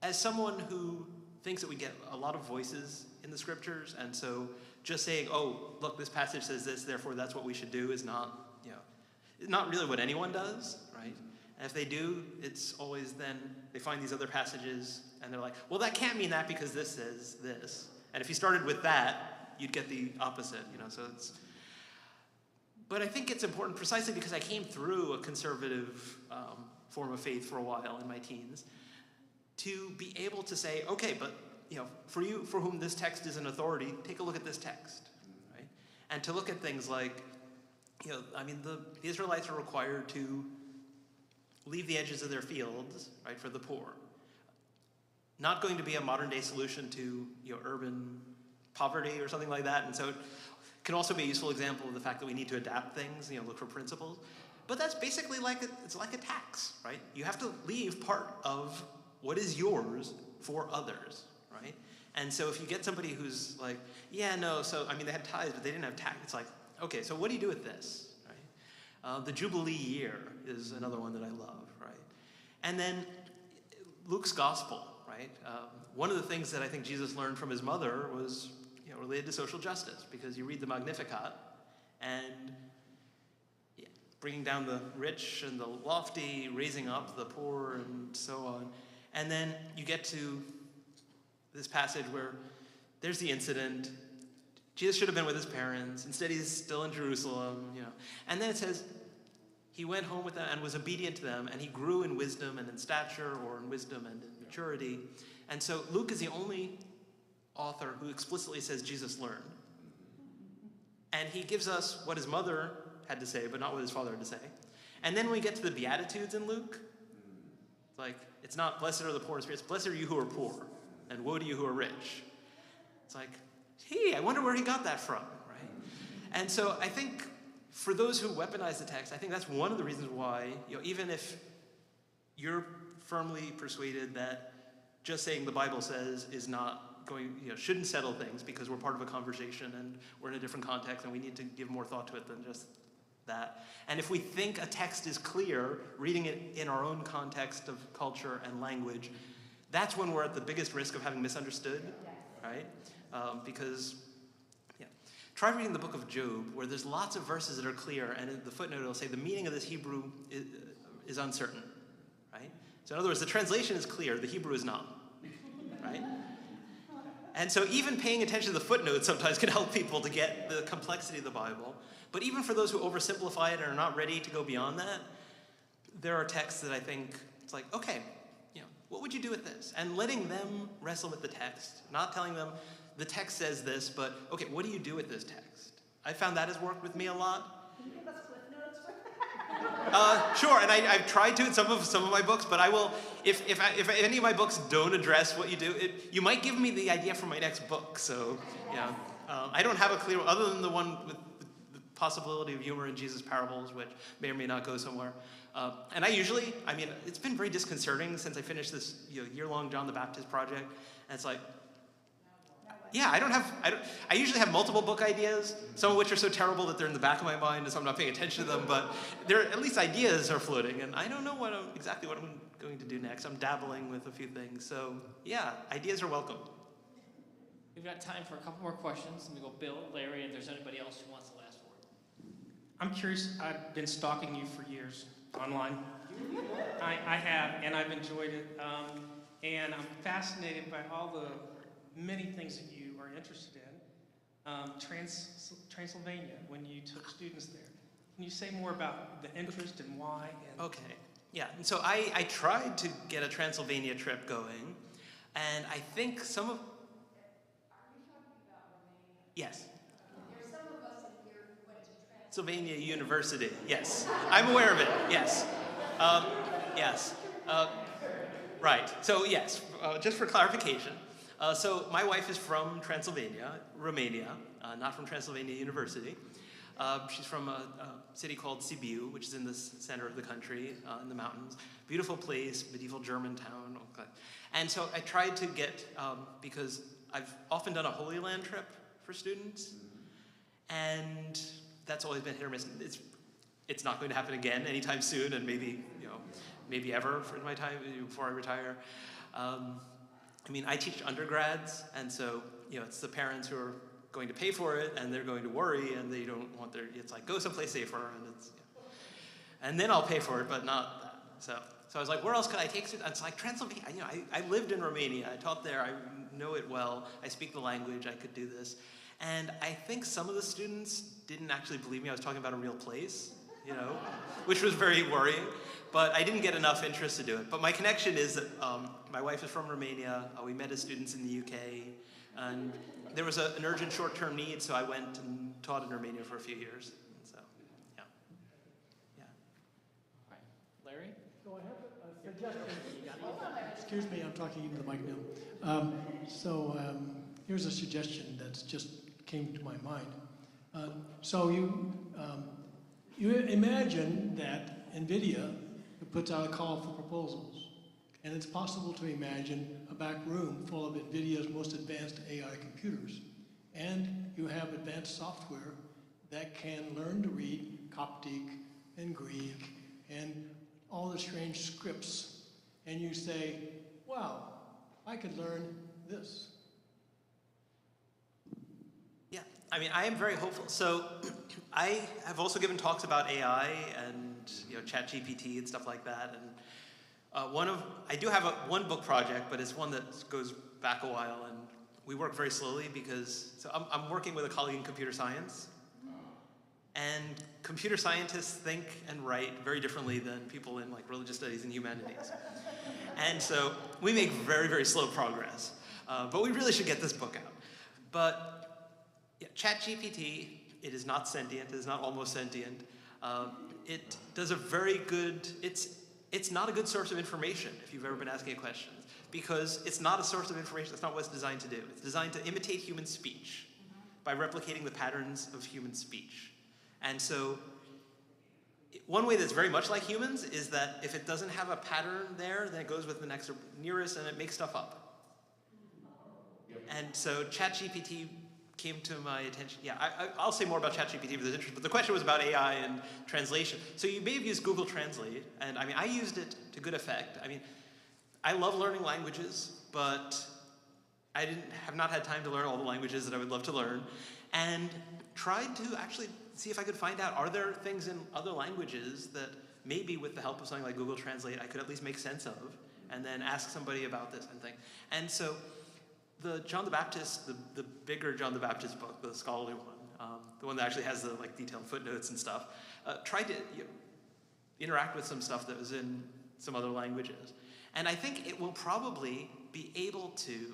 Speaker 3: as someone who thinks that we get a lot of voices in the scriptures, and so just saying, oh, look, this passage says this, therefore that's what we should do, is not, not really what anyone does, right? And if they do, it's always then they find these other passages and they're like, well, that can't mean that because this says this. And if you started with that, you'd get the opposite, so it's. But I think it's important precisely because I came through a conservative form of faith for a while in my teens, to be able to say, okay, but for you, for whom this text is an authority, take a look at this text, right? And to look at things like, the Israelites are required to leave the edges of their fields, right, for the poor. Not going to be a modern day solution to urban poverty or something like that, and so it can also be a useful example of the fact that we need to adapt things, look for principles. But that's basically it's like a tax, right? You have to leave part of what is yours for others, right? And so if you get somebody who's like, they had tithes, but they didn't have tax. It's like, okay, so what do you do with this, right? The Jubilee year is another one that I love, right? And then Luke's gospel, right? One of the things that I think Jesus learned from his mother was, related to social justice, because you read the Magnificat, and bringing down the rich and the lofty, raising up the poor, and so on. And then you get to this passage where there's the incident. Jesus should have been with his parents. Instead, he's still in Jerusalem, And then it says, he went home with them and was obedient to them, and he grew in wisdom and in stature, or in wisdom and in maturity. And so Luke is the only author who explicitly says Jesus learned. And he gives us what his mother had to say, but not what his father had to say. And then when we get to the Beatitudes in Luke, it's not blessed are the poor in spirit, it's blessed are you who are poor, and woe to you who are rich. It's like, I wonder where he got that from, right? And so I think for those who weaponize the text, I think that's one of the reasons why, even if you're firmly persuaded that just saying the Bible says is not shouldn't settle things, because we're part of a conversation and we're in a different context and we need to give more thought to it than just that. And if we think a text is clear, reading it in our own context of culture and language, that's when we're at the biggest risk of having misunderstood, right? Because, try reading the book of Job, where there's lots of verses that are clear, and in the footnote it'll say the meaning of this Hebrew is uncertain, right? So in other words, the translation is clear, the Hebrew is not, right? And so even paying attention to the footnotes sometimes can help people to get the complexity of the Bible. But even for those who oversimplify it and are not ready to go beyond that, there are texts that I think, it's like, okay, what would you do with this? And letting them wrestle with the text, not telling them the text says this, but okay, what do you do with this text? I found that has worked with me a lot.
Speaker 10: Can you give us cliff notes for that?
Speaker 3: Sure, and I've tried to in some of my books, but I will, if any of my books don't address what you do, you might give me the idea for my next book. So, I don't have a clear, other than the one with the possibility of humor in Jesus' parables, which may or may not go somewhere. And I usually, it's been very disconcerting since I finished this year-long John the Baptist project, and it's like, Yeah, I usually have multiple book ideas, some of which are so terrible that they're in the back of my mind, and so I'm not paying attention to them, but at least ideas are floating, and I don't know exactly what I'm going to do next. I'm dabbling with a few things, so yeah, ideas are welcome.
Speaker 2: We've got time for a couple more questions. Let me go Bill, Larry, and if there's anybody else who wants the last word.
Speaker 11: I'm curious, I've been stalking you for years online. I have, and I've enjoyed it. And I'm fascinated by all the many things that you are interested in. Transylvania, when you took students there. Can you say more about the interest and why?
Speaker 3: Okay, yeah, and so I tried to get a Transylvania trip going, and I think some of... Are we talking about Romania? Yes. There's some of us in here who went to Transylvania University, yes. I'm aware of it, yes. Yes. Right, so yes, just for clarification. So my wife is from Transylvania, Romania, not from Transylvania University. She's from a city called Sibiu, which is in the center of the country, in the mountains. Beautiful place, medieval German town. And so I tried to get, because I've often done a Holy Land trip for students, and that's always been hit or miss. It's not going to happen again anytime soon, and maybe ever in my time before I retire. I mean, I teach undergrads, and so, it's the parents who are going to pay for it, and they're going to worry, and they don't want it's like, go someplace safer, and then I'll pay for it, but not that. So I was like, where else could I take students? It's like Transylvania, I lived in Romania, I taught there, I know it well, I speak the language, I could do this. And I think some of the students didn't actually believe me I was talking about a real place, which was very worrying. But I didn't get enough interest to do it. But my connection is that my wife is from Romania. We met as students in the UK. And there was an urgent short-term need, so I went and taught in Romania for a few years. And so, yeah.
Speaker 2: All right. Larry?
Speaker 6: So I have a suggestion. Excuse me, I'm talking into the mic now. Here's a suggestion that's just came to my mind. So you imagine that NVIDIA puts out a call for proposals. And it's possible to imagine a back room full of NVIDIA's most advanced AI computers. And you have advanced software that can learn to read Coptic and Greek and all the strange scripts. And you say, wow, I could learn this.
Speaker 3: Yeah, I mean, I am very hopeful. So I have also given talks about AI and ChatGPT and stuff like that. And I do have one book project, but it's one that goes back a while, and we work very slowly because I'm working with a colleague in computer science, and computer scientists think and write very differently than people in religious studies and humanities. And so we make very, very slow progress, but we really should get this book out. But yeah, ChatGPT, it is not sentient, it is not almost sentient. It does a very good, it's not a good source of information if you've ever been asking it questions, because it's not a source of information. That's not what it's designed to do. It's designed to imitate human speech by replicating the patterns of human speech. And so one way that's very much like humans is that if it doesn't have a pattern there, then it goes with the next nearest and it makes stuff up. And so ChatGPT came to my attention. Yeah, I'll say more about ChatGPT if there's interest, but the question was about AI and translation. So you may have used Google Translate, and I mean, I used it to good effect. I mean, I love learning languages, but I have not had time to learn all the languages that I would love to learn, and tried to actually see if I could find out, are there things in other languages that maybe with the help of something like Google Translate I could at least make sense of, and then ask somebody about this and thing. And so the John the Baptist, the bigger John the Baptist book, the scholarly one, the one that actually has the detailed footnotes and stuff, tried to interact with some stuff that was in some other languages. And I think it will probably be able to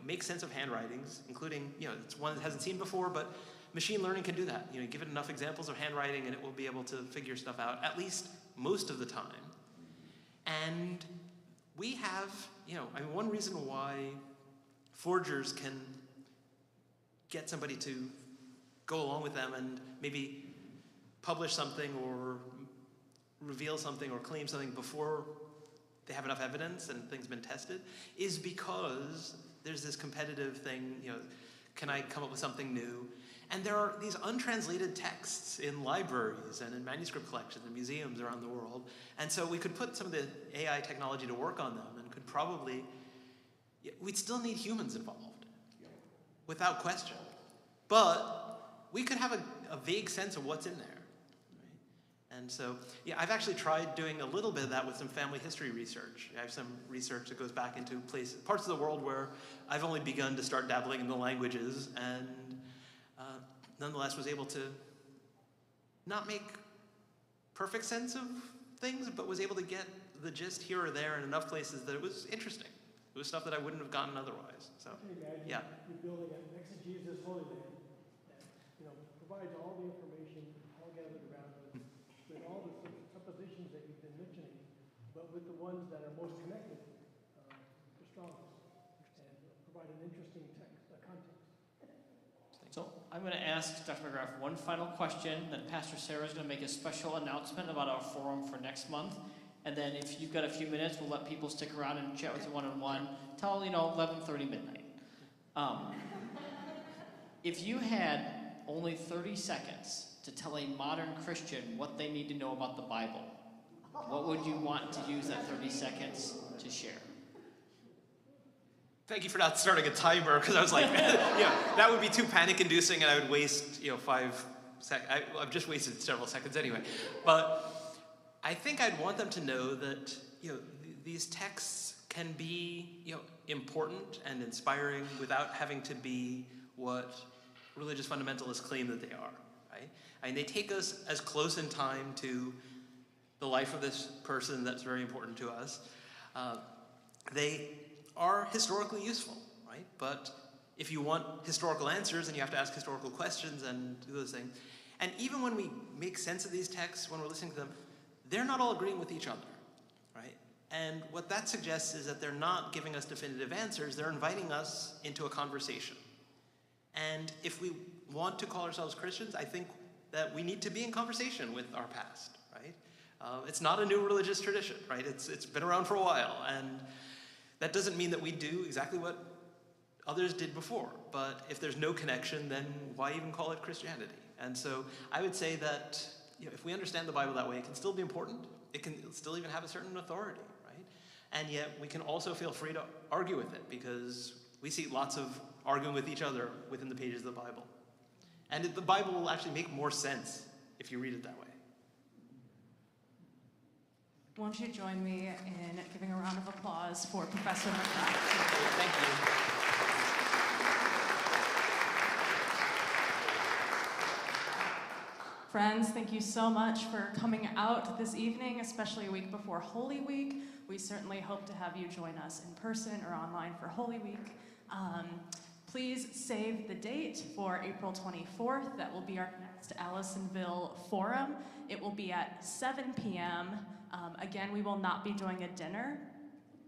Speaker 3: make sense of handwritings, including, it's one that hasn't seen before, but machine learning can do that. Give it enough examples of handwriting and it will be able to figure stuff out, at least most of the time. And we have, one reason why forgers can get somebody to go along with them and maybe publish something or reveal something or claim something before they have enough evidence and things been tested is because there's this competitive thing, can I come up with something new? And there are these untranslated texts in libraries and in manuscript collections and museums around the world. And so we could put some of the AI technology to work on them and could probably, we'd still need humans involved, without question. But we could have a vague sense of what's in there. Right? And so, I've actually tried doing a little bit of that with some family history research. I have some research that goes back into parts of the world where I've only begun to start dabbling in the languages, and nonetheless was able to not make perfect sense of things, but was able to get the gist here or there in enough places that it was interesting. It was stuff that I wouldn't have gotten otherwise. So, yeah.
Speaker 6: You're building an exegesis holy man that provides all the information all gathered around us with all the suppositions that you've been mentioning, but with the ones that are most connected, the strongest, and provide an interesting context.
Speaker 8: So I'm going to ask Dr. McGrath one final question, then Pastor Sarah is going to make a special announcement about our forum for next month. And then if you've got a few minutes, we'll let people stick around and chat with you one-on-one till, 11:30 midnight. If you had only 30 seconds to tell a modern Christian what they need to know about the Bible, what would you want to use that 30 seconds to share?
Speaker 3: Thank you for not starting a timer, because I was like, that would be too panic-inducing, and I would waste, 5 seconds. I've just wasted several seconds anyway. But I think I'd want them to know that, these texts can be, important and inspiring without having to be what religious fundamentalists claim that they are, right? And they take us as close in time to the life of this person that's very important to us. They are historically useful, right? But if you want historical answers, then you have to ask historical questions and do those things. And even when we make sense of these texts, when we're listening to them, they're not all agreeing with each other, right? And what that suggests is that they're not giving us definitive answers, they're inviting us into a conversation. And if we want to call ourselves Christians, I think that we need to be in conversation with our past, right? It's not a new religious tradition, right? It's been around for a while, and that doesn't mean that we do exactly what others did before. But if there's no connection, then why even call it Christianity? And so I would say that if we understand the Bible that way, it can still be important. It can still even have a certain authority, right? And yet we can also feel free to argue with it, because we see lots of arguing with each other within the pages of the Bible. And the Bible will actually make more sense if you read it that way.
Speaker 7: Won't you join me in giving a round of applause for Professor McGrath?
Speaker 3: Thank you.
Speaker 7: Friends, thank you so much for coming out this evening, especially a week before Holy Week. We certainly hope to have you join us in person or online for Holy Week. Please save the date for April 24th. That will be our next Allisonville forum. It will be at 7 p.m. Again, we will not be doing a dinner.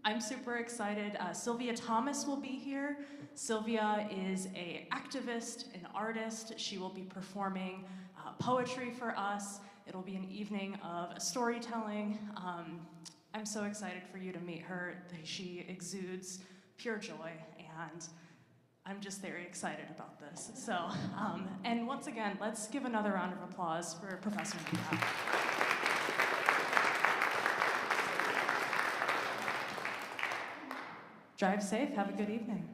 Speaker 7: I'm super excited. Sylvia Thomas will be here. Sylvia is an activist, an artist. She will be performing poetry for us. It'll be an evening of storytelling. I'm so excited for you to meet her. She exudes pure joy, and I'm just very excited about this. So, and once again, let's give another round of applause for Professor McGrath. Drive safe, have a good evening.